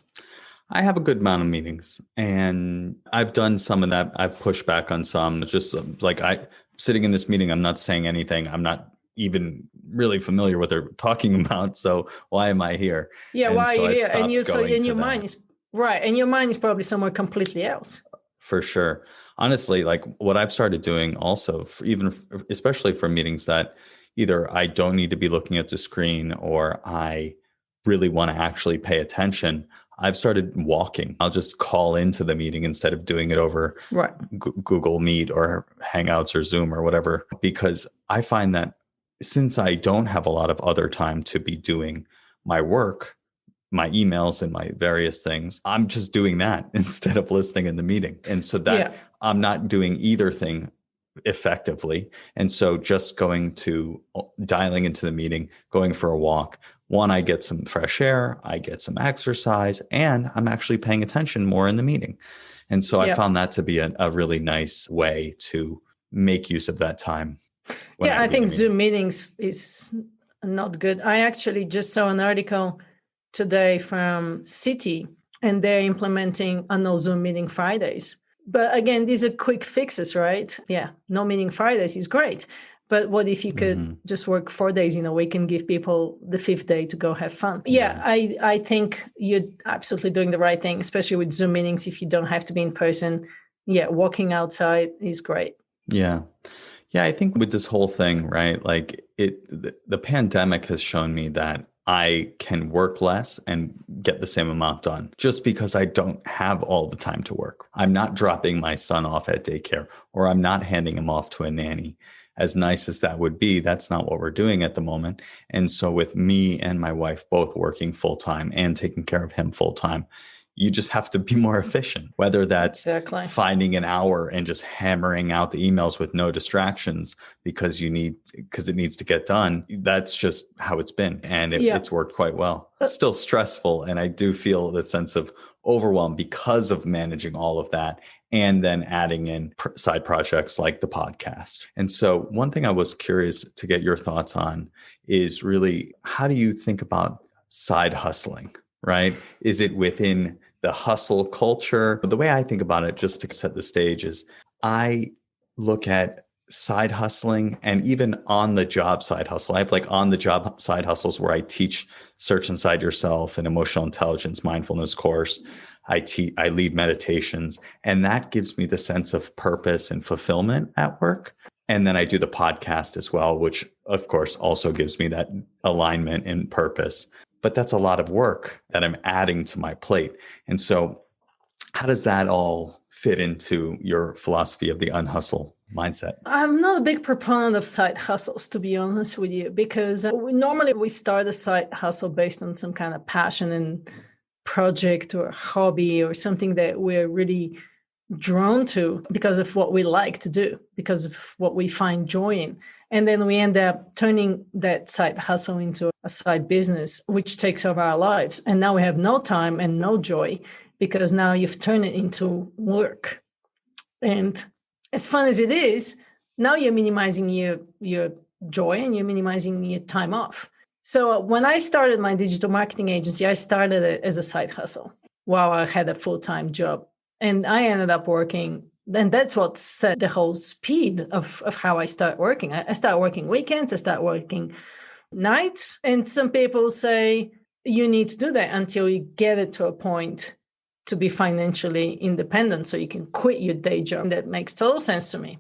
I have a good amount of meetings, and I've done some of that. I've pushed back on some. It's just like sitting in this meeting, I'm not saying anything. I'm not even really familiar what they're talking about. So why am I here? Yeah, And why so are you I've here? stopped going in to your that. mind is right, and your mind is probably somewhere completely else. For sure. Honestly, like what I've started doing also, especially for meetings that either I don't need to be looking at the screen or I really want to actually pay attention, I've started walking. I'll just call into the meeting instead of doing it over Right. Google Meet or Hangouts or Zoom or whatever, because I find that since I don't have a lot of other time to be doing my work, my emails and my various things, I'm just doing that instead of listening in the meeting. And so that I'm not doing either thing effectively. And so just dialing into the meeting, going for a walk, one, I get some fresh air, I get some exercise, and I'm actually paying attention more in the meeting. And so I found that to be a really nice way to make use of that time. I think Zoom meetings is not good. I actually just saw an article today from Citi, and they're implementing a no Zoom meeting Fridays. But again, these are quick fixes, right? Yeah, no meeting Fridays is great. But what if you could just work 4 days in a week and give people the 5th day to go have fun? Yeah, I think you're absolutely doing the right thing, especially with Zoom meetings. If you don't have to be in person, walking outside is great. Yeah. Yeah, I think with this whole thing, right? Like the pandemic has shown me that I can work less and get the same amount done just because I don't have all the time to work. I'm not dropping my son off at daycare, or I'm not handing him off to a nanny. As nice as that would be, that's not what we're doing at the moment. And so with me and my wife both working full time and taking care of him full time, you just have to be more efficient, whether that's finding an hour and just hammering out the emails with no distractions because it needs to get done. That's just how it's been. And it's worked quite well. It's still stressful. And I do feel that sense of overwhelm because of managing all of that and then adding in side projects like the podcast. And so one thing I was curious to get your thoughts on is really, how do you think about side hustling, right? Is it within the hustle culture? The way I think about it, just to set the stage, is I look at side hustling and even on the job side hustle. I have like on the job side hustles where I teach Search Inside Yourself, an emotional intelligence mindfulness course. I lead meditations, and that gives me the sense of purpose and fulfillment at work. And then I do the podcast as well, which of course also gives me that alignment and purpose. But that's a lot of work that I'm adding to my plate. And so how does that all fit into your philosophy of the Unhustle mindset? I'm not a big proponent of side hustles, to be honest with you, because normally we start a side hustle based on some kind of passion and project or hobby or something that we're really drawn to because of what we like to do, because of what we find joy in. And then we end up turning that side hustle into a side business, which takes over our lives. And now we have no time and no joy because now you've turned it into work. And as fun as it is, now you're minimizing your joy and you're minimizing your time off. So when I started my digital marketing agency, I started it as a side hustle while I had a full-time job. And I ended up working, and that's what set the whole speed of how I start working. I start working weekends, I start working nights. And some people say you need to do that until you get it to a point to be financially independent so you can quit your day job. And that makes total sense to me.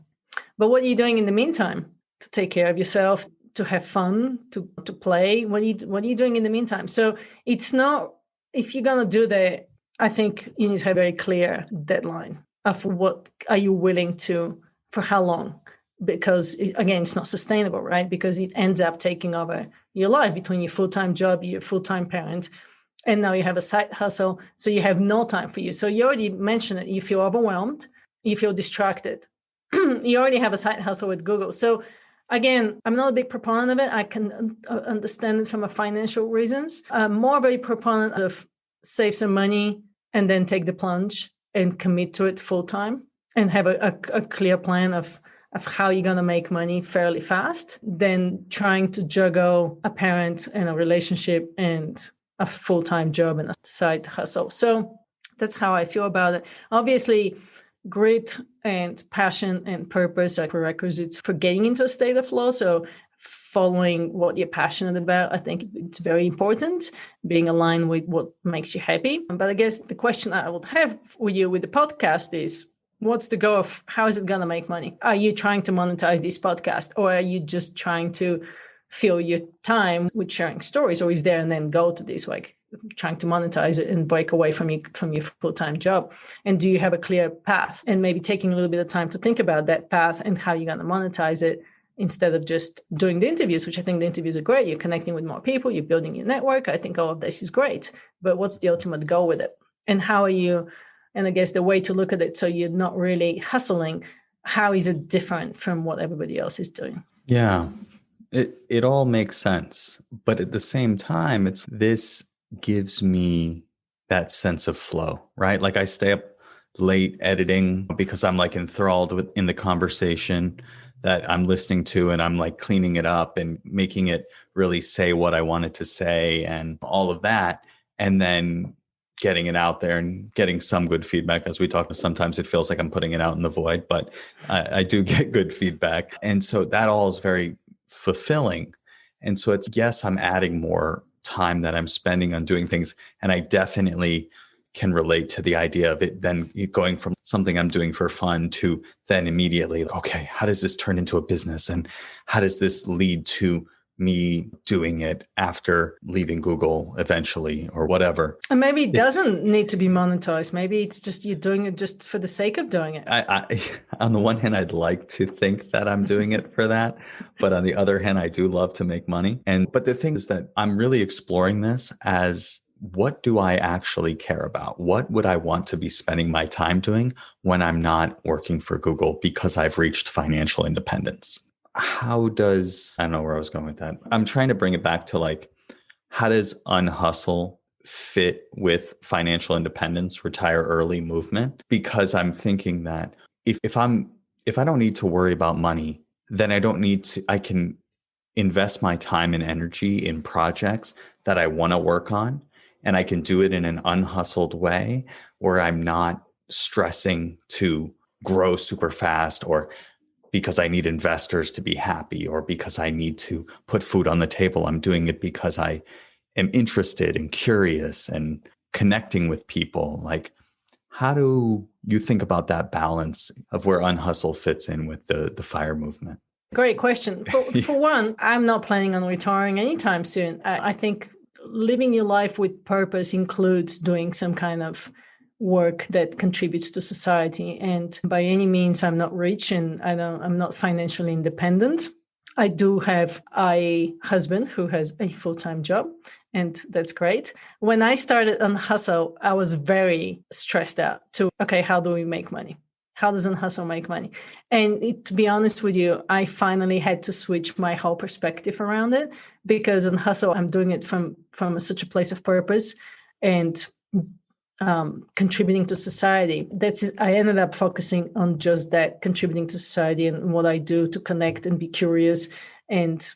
But what are you doing in the meantime to take care of yourself, to have fun, to play? What are you doing in the meantime? So it's not, if you're going to do that, I think you need to have a very clear deadline of what are you willing to, for how long? Because again, it's not sustainable, right? Because it ends up taking over your life between your full-time job, your full-time parent, and now you have a side hustle. So you have no time for you. So you already mentioned it. You feel overwhelmed. You feel distracted. You already have a side hustle with Google. So again, I'm not a big proponent of it. I can understand it from a financial reasons. I'm more of a proponent of save some money and then take the plunge and commit to it full time and have a clear plan of of how you're going to make money fairly fast than trying to juggle a parent and a relationship and a full-time job and a side hustle. So that's how I feel about it. Obviously, grit and passion and purpose are prerequisites for getting into a state of flow. So following what you're passionate about, I think it's very important, being aligned with what makes you happy. But I guess the question I would have for you with the podcast is, what's the goal of how is it going to make money? Are you trying to monetize this podcast, or are you just trying to fill your time with sharing stories, or is there and then go to this, like trying to monetize it and break away from your full-time job? And do you have a clear path, and maybe taking a little bit of time to think about that path and how you're going to monetize it, instead of just doing the interviews, which I think the interviews are great. You're connecting with more people, you're building your network. I think all of this is great, but what's the ultimate goal with it? And how are you, and I guess the way to look at it, so you're not really hustling, how is it different from what everybody else is doing? Yeah, it all makes sense. But at the same time, this gives me that sense of flow, right? Like I stay up late editing because I'm like enthralled in the conversation that I'm listening to, and I'm like cleaning it up and making it really say what I wanted to say and all of that. And then getting it out there and getting some good feedback. As we talked, sometimes it feels like I'm putting it out in the void, but I do get good feedback. And so that all is very fulfilling. And so it's, yes, I'm adding more time that I'm spending on doing things. And I definitely can relate to the idea of it then going from something I'm doing for fun to then immediately, okay, how does this turn into a business? And how does this lead to me doing it after leaving Google eventually or whatever? And maybe it doesn't need to be monetized. Maybe it's just you're doing it just for the sake of doing it. I on the one hand, I'd like to think that I'm doing it for that. But on the other hand, I do love to make money. But the thing is that I'm really exploring this as, what do I actually care about? What would I want to be spending my time doing when I'm not working for Google because I've reached financial independence? I don't know where I was going with that. I'm trying to bring it back to like, how does Unhustle fit with financial independence, retire early movement? Because I'm thinking that if I don't need to worry about money, then I can invest my time and energy in projects that I want to work on. And I can do it in an unhustled way where I'm not stressing to grow super fast, or because I need investors to be happy, or because I need to put food on the table. I'm doing it because I am interested and curious and connecting with people. Like, how do you think about that balance of where Unhustle fits in with the FIRE movement? Great question. For one, I'm not planning on retiring anytime soon. I think living your life with purpose includes doing some kind of work that contributes to society. And by any means, I'm not rich and I'm not financially independent. I do have a husband who has a full-time job, and that's great. When I started Unhustle, I was very stressed out to, okay, how do we make money? How does Unhustle make money? And to be honest with you, I finally had to switch my whole perspective around it, because Unhustle, I'm doing it from such a place of purpose and contributing to society. I ended up focusing on just that, contributing to society and what I do to connect and be curious. And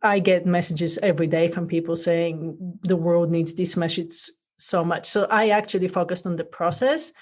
I get messages every day from people saying the world needs this message so much. So I actually focused on the process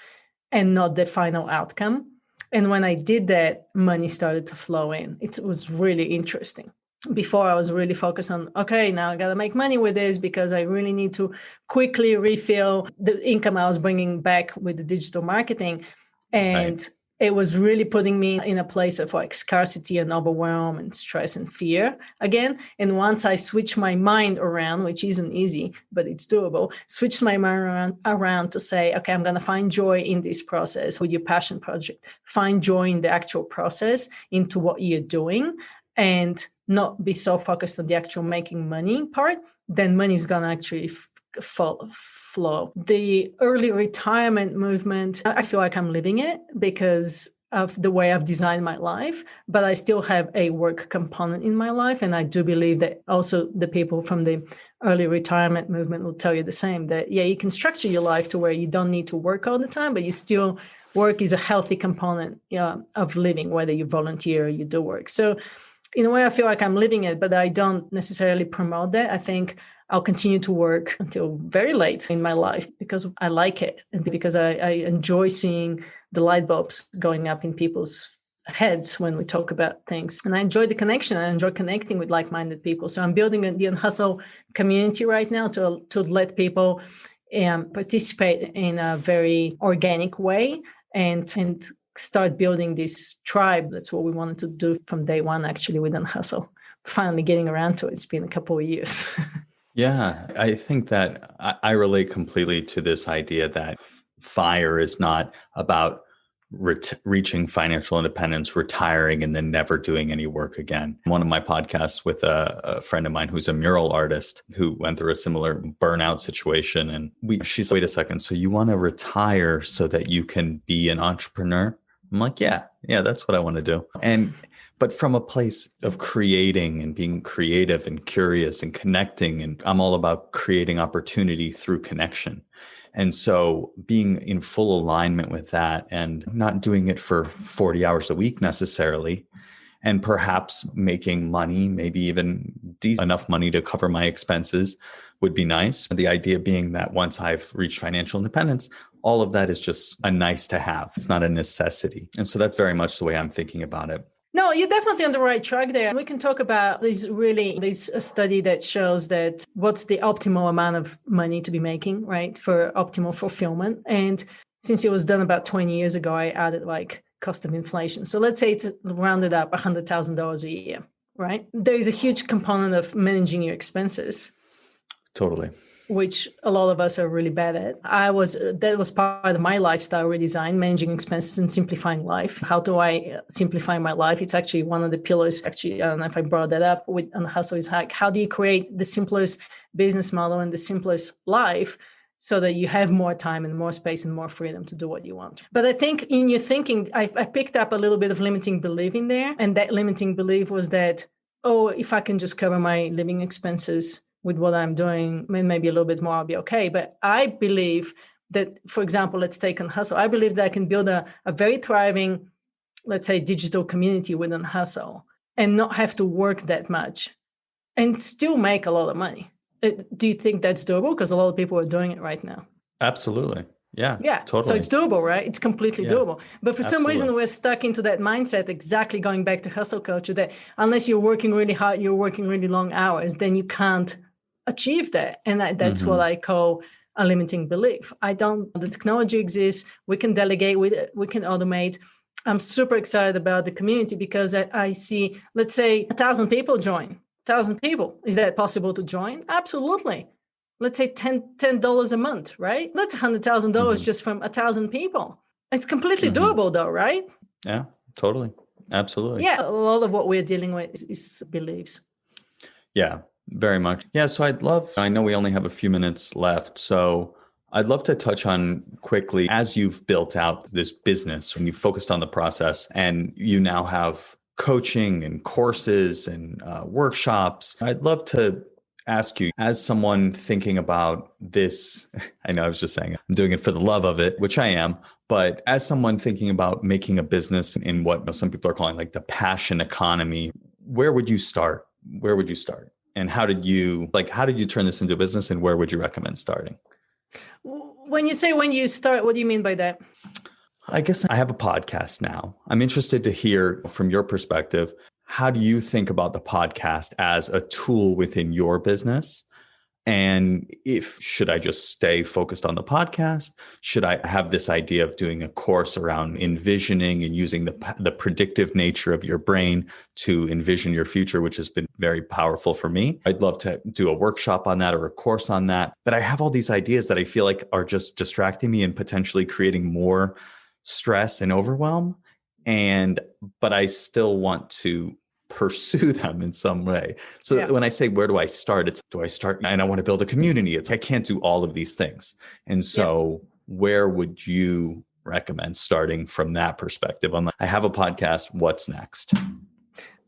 and not the final outcome. And when I did that, money started to flow in. It was really interesting. Before, I was really focused on, okay, now I got to make money with this because I really need to quickly refill the income I was bringing back with the digital marketing. And right. It was really putting me in a place of like scarcity and overwhelm and stress and fear again. And once I switched my mind around, which isn't easy, but it's doable, switched my mind around to say, okay, I'm going to find joy in this process with your passion project. Find joy in the actual process into what you're doing, and not be so focused on the actual making money part, then money is going to actually flow. The early retirement movement, I feel like I'm living it because of the way I've designed my life, but I still have a work component in my life. And I do believe that also the people from the early retirement movement will tell you the same, that, yeah, you can structure your life to where you don't need to work all the time, but you still work is a healthy component of living, whether you volunteer or you do work. So in a way, I feel like I'm living it, but I don't necessarily promote that. I think I'll continue to work until very late in my life because I like it and because I enjoy seeing the light bulbs going up in people's heads when we talk about things. And I enjoy the connection. I enjoy connecting with like-minded people. So I'm building the Unhustle community right now to let people participate in a very organic way and start building this tribe. That's what we wanted to do from day one, actually, with Unhustle. Finally getting around to it. It's been a couple of years. Yeah, I think that I relate completely to this idea that FIRE is not about reaching financial independence, retiring, and then never doing any work again. One of my podcasts with a friend of mine who's a mural artist who went through a similar burnout situation. And she's, wait a second, so you want to retire so that you can be an entrepreneur? I'm like, yeah, that's what I want to do. But from a place of creating and being creative and curious and connecting. And I'm all about creating opportunity through connection. And so being in full alignment with that and not doing it for 40 hours a week necessarily, and perhaps making money, maybe even enough money to cover my expenses would be nice. The idea being that once I've reached financial independence, all of that is just a nice to have. It's not a necessity. And so that's very much the way I'm thinking about it. No, you're definitely on the right track there. We can talk about this study that shows that what's the optimal amount of money to be making, right, for optimal fulfillment. And since it was done about 20 years ago, I added like cost of inflation. So let's say it's rounded up $100,000 a year, right? There is a huge component of managing your expenses. Totally. Which a lot of us are really bad at. That was part of my lifestyle redesign, managing expenses and simplifying life. How do I simplify my life? It's actually one of the pillars. Actually, I don't know if I brought that up with Unhustle is like, how do you create the simplest business model and the simplest life so that you have more time and more space and more freedom to do what you want? But I think in your thinking, I picked up a little bit of limiting belief in there. And that limiting belief was that, if I can just cover my living expenses with what I'm doing, maybe a little bit more, I'll be okay. But I believe that, for example, let's take Unhustle. I believe that I can build a very thriving, let's say, digital community with Unhustle and not have to work that much and still make a lot of money. Do you think that's doable? Because a lot of people are doing it right now. Absolutely. Yeah, totally. So it's doable, right? It's completely doable. But for some reason, we're stuck into that mindset, exactly going back to hustle culture, that unless you're working really hard, you're working really long hours, then you can't achieve that. And that's what I call a limiting belief. The technology exists. We can delegate, we can automate. I'm super excited about the community because I see, let's say 1,000 people join. 1,000 people. Is that possible to join? Absolutely. Let's say $10 a month, right? That's $100,000 just from 1,000 people. It's completely doable though, right? Yeah, totally. Absolutely. Yeah, a lot of what we're dealing with is beliefs. Yeah, very much. Yeah, so I know we only have a few minutes left, so I'd love to touch on quickly, as you've built out this business and you've focused on the process and you now have coaching and courses and workshops, I'd love to ask you, as someone thinking about this, I know I was just saying I'm doing it for the love of it, which I am, but as someone thinking about making a business in what some people are calling like the passion economy, where would you start? Where would you start? And how did you turn this into a business, and where would you recommend starting? When you start, what do you mean by that? I guess I have a podcast now. I'm interested to hear from your perspective. How do you think about the podcast as a tool within your business? And should I just stay focused on the podcast? Should I have this idea of doing a course around envisioning and using the predictive nature of your brain to envision your future, which has been very powerful for me? I'd love to do a workshop on that or a course on that. But I have all these ideas that I feel like are just distracting me and potentially creating more stress and overwhelm. But I still want to pursue them in some way. So when I say, where do I start? Do I start and I want to build a community? I can't do all of these things. And so where would you recommend starting from that perspective? I have a podcast. What's next?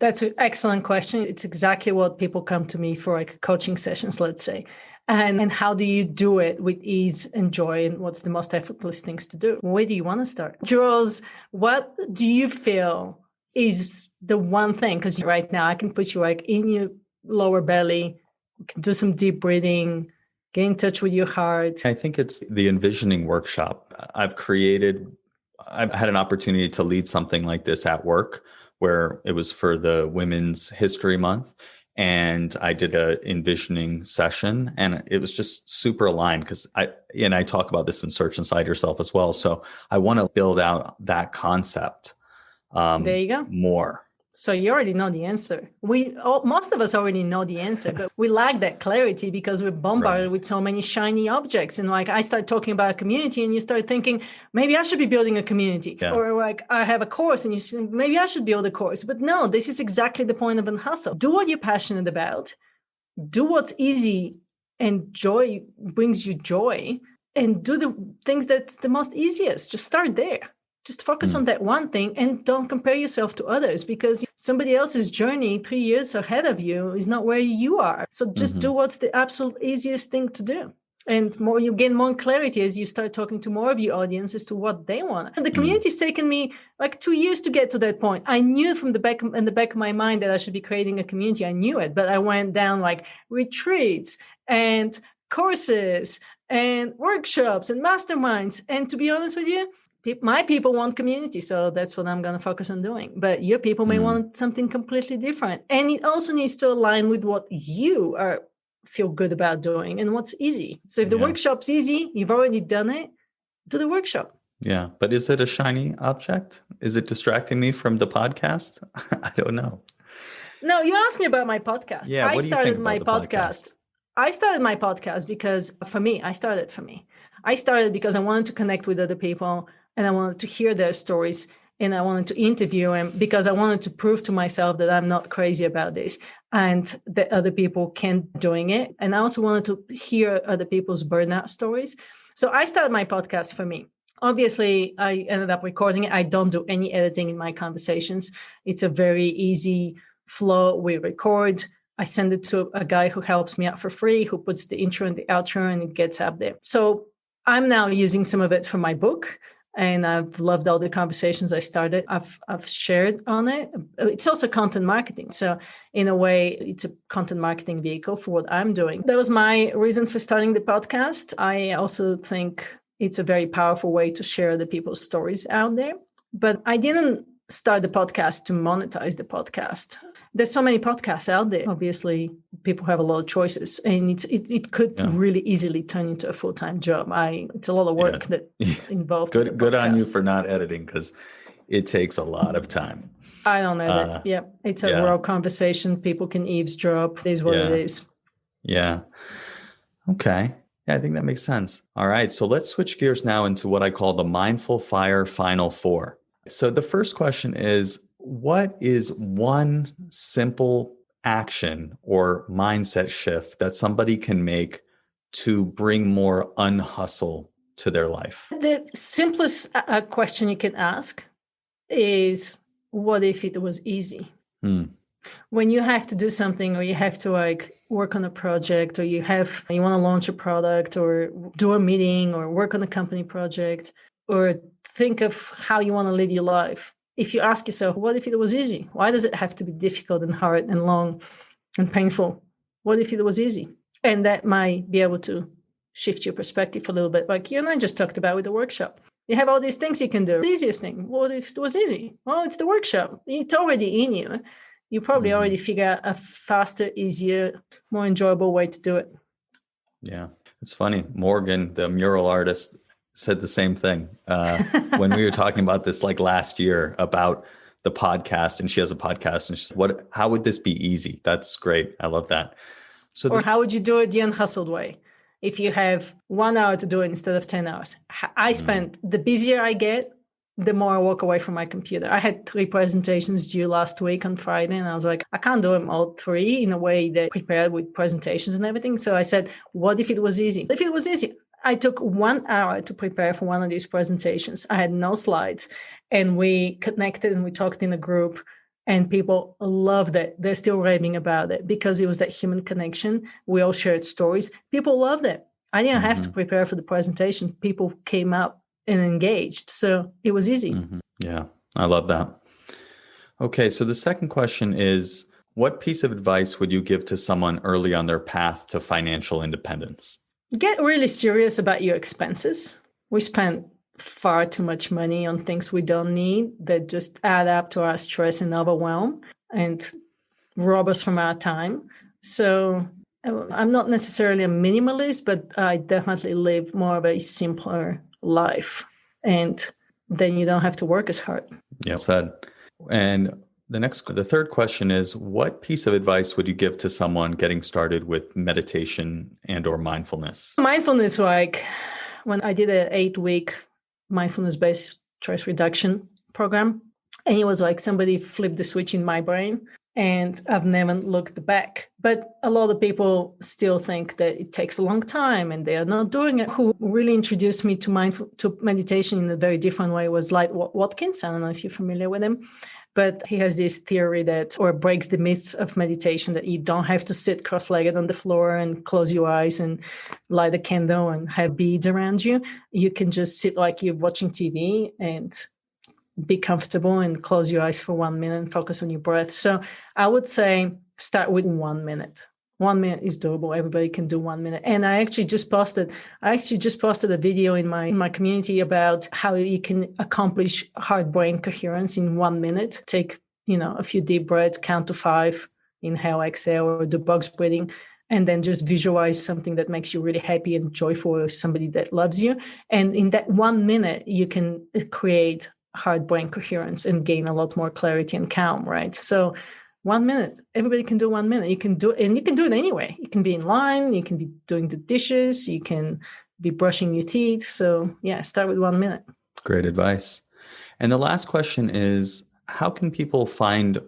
That's an excellent question. It's exactly what people come to me for, like coaching sessions, let's say. And how do you do it with ease and joy? And what's the most effortless things to do? Where do you want to start? Jules, what do you feel is the one thing? Because right now I can put you like in your lower belly, you can do some deep breathing, get in touch with your heart. I think it's the envisioning workshop. I've had an opportunity to lead something like this at work where it was for the Women's History Month. And I did a envisioning session, and it was just super aligned because I talk about this in Search Inside Yourself as well. So I want to build out that concept There you go. more. So you already know the answer. Most of us already know the answer, but we lack that clarity because we're bombarded with so many shiny objects. And like I start talking about a community and you start thinking, maybe I should be building a community. Yeah. Or like I have a course and maybe I should build a course. But no, this is exactly the point of Unhustle. Do what you're passionate about. Do what's easy and joy brings you joy. And do the things that's the most easiest. Just start there. Just focus on that one thing and don't compare yourself to others because somebody else's journey 3 years ahead of you is not where you are. So just do what's the absolute easiest thing to do. And you gain more clarity as you start talking to more of your audience as to what they want. And the community's taken me like 2 years to get to that point. I knew in the back of my mind that I should be creating a community. I knew it, but I went down like retreats and courses and workshops and masterminds. And to be honest with you, my people want community, so that's what I'm going to focus on doing. But your people may want something completely different. And it also needs to align with what you feel good about doing and what's easy. So if the workshop's easy, you've already done it, do the workshop. Yeah. But is it a shiny object? Is it distracting me from the podcast? I don't know. No, you asked me about my podcast. Yeah, what do you think about the podcast? I started my podcast because I started because I wanted to connect with other people. And I wanted to hear their stories and I wanted to interview them because I wanted to prove to myself that I'm not crazy about this and that other people can doing it. And I also wanted to hear other people's burnout stories. So I started my podcast for me. Obviously, I ended up recording it. I don't do any editing in my conversations. It's a very easy flow. We record. I send it to a guy who helps me out for free, who puts the intro and the outro and it gets up there. So I'm now using some of it for my book. And I've loved all the conversations I started. I've shared on it. It's also content marketing. So in a way, it's a content marketing vehicle for what I'm doing. That was my reason for starting the podcast. I also think it's a very powerful way to share the people's stories out there. But I didn't start the podcast to monetize the podcast. There's so many podcasts out there. Obviously, people have a lot of choices, and it could really easily turn into a full-time job. It's a lot of work that involved. Good on you for not editing because it takes a lot of time. I don't edit. It's a raw conversation. People can eavesdrop. It is what it is. Yeah. Okay. Yeah, I think that makes sense. All right. So let's switch gears now into what I call the Mindful Fire Final Four. So the first question is, what is one simple action or mindset shift that somebody can make to bring more unhustle to their life? The simplest question you can ask is, what if it was easy? When you have to do something or you have to like work on a project or you want to launch a product or do a meeting or work on a company project or think of how you want to live your life. If you ask yourself, what if it was easy? Why does it have to be difficult and hard and long and painful? What if it was easy? And that might be able to shift your perspective a little bit. Like you and I just talked about with the workshop. You have all these things you can do. The easiest thing, what if it was easy? Well, it's the workshop. It's already in you. You probably already figure out a faster, easier, more enjoyable way to do it. Yeah. It's funny. Morgan, the mural artist, said the same thing when we were talking about this like last year about the podcast, and she has a podcast and she said, how would this be easy? That's great. I love that. So how would you do it the unhustled way? If you have 1 hour to do it instead of 10 hours, the busier I get, the more I walk away from my computer. I had 3 presentations due last week on Friday, and I was like, I can't do them all 3 in a way that prepared with presentations and everything. So I said, what if it was easy? If it was easy, I took 1 hour to prepare for one of these presentations. I had no slides, and we connected and we talked in a group And people loved it. They're still raving about it because it was that human connection. We all shared stories. People loved it. I didn't have to prepare for the presentation. People came up and engaged. So it was easy. Yeah, I love that. Okay, so the second question is, what piece of advice would you give to someone early on their path to financial independence? Get really serious about your expenses. We spend far too much money on things we don't need that just add up to our stress and overwhelm and rob us from our time. So I'm not necessarily a minimalist, but I definitely live more of a simpler life. And then you don't have to work as hard. Yeah, said. And the third question is, what piece of advice would you give to someone getting started with meditation and or mindfulness? Mindfulness, like when I did an 8-week mindfulness-based stress reduction program, and it was like somebody flipped the switch in my brain, and I've never looked back. But a lot of people still think that it takes a long time and they are not doing it. Who really introduced me to meditation in a very different way was Light Watkins. I don't know if you're familiar with him, but he has this theory or breaks the myths of meditation, that you don't have to sit cross-legged on the floor and close your eyes and light a candle and have beads around you. You can just sit like you're watching TV and be comfortable and close your eyes for 1 minute and focus on your breath. So I would say start with 1 minute. 1 minute is doable. Everybody can do 1 minute. And I actually just posted a video in my community about how you can accomplish heart brain coherence in 1 minute. Take, a few deep breaths, count to 5, inhale, exhale, or do box breathing, and then just visualize something that makes you really happy and joyful, or somebody that loves you. And in that 1 minute, you can create heart brain coherence and gain a lot more clarity and calm, right? So 1 minute, everybody can do 1 minute. You can do it, and you can do it anyway. You can be in line, you can be doing the dishes, you can be brushing your teeth. So yeah, start with 1 minute. Great advice. And the last question is, how can people find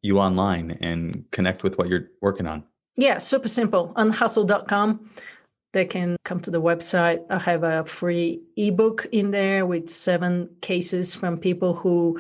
you online and connect with what you're working on? Yeah, super simple. Unhustle.com. They can come to the website. I have a free ebook in there with 7 cases from people who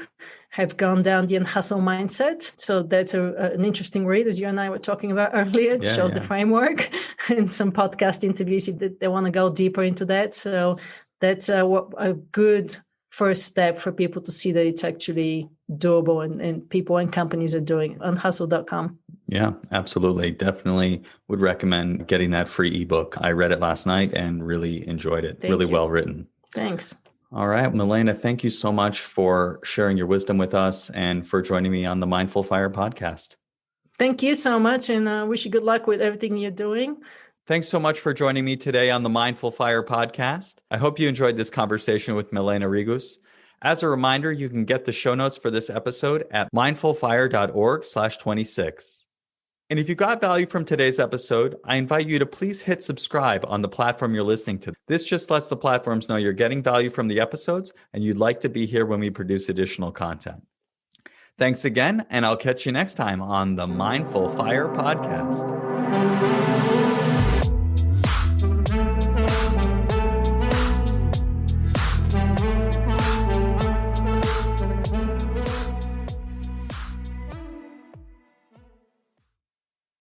have gone down the Unhustle mindset. So that's an interesting read, as you and I were talking about earlier. It shows the framework, and some podcast interviews if they want to go deeper into that. So that's a good first step for people to see that it's actually doable, and people and companies are doing it. Unhustle.com. Yeah, absolutely. Definitely would recommend getting that free ebook. I read it last night and really enjoyed it. Really well written. Thanks. All right, Milena, thank you so much for sharing your wisdom with us and for joining me on the Mindful Fire podcast. Thank you so much, and I wish you good luck with everything you're doing. Thanks so much for joining me today on the Mindful Fire podcast. I hope you enjoyed this conversation with Milena Regos. As a reminder, you can get the show notes for this episode at mindfulfire.org/26. And if you got value from today's episode, I invite you to please hit subscribe on the platform you're listening to. This just lets the platforms know you're getting value from the episodes and you'd like to be here when we produce additional content. Thanks again, and I'll catch you next time on the Mindful Fire podcast.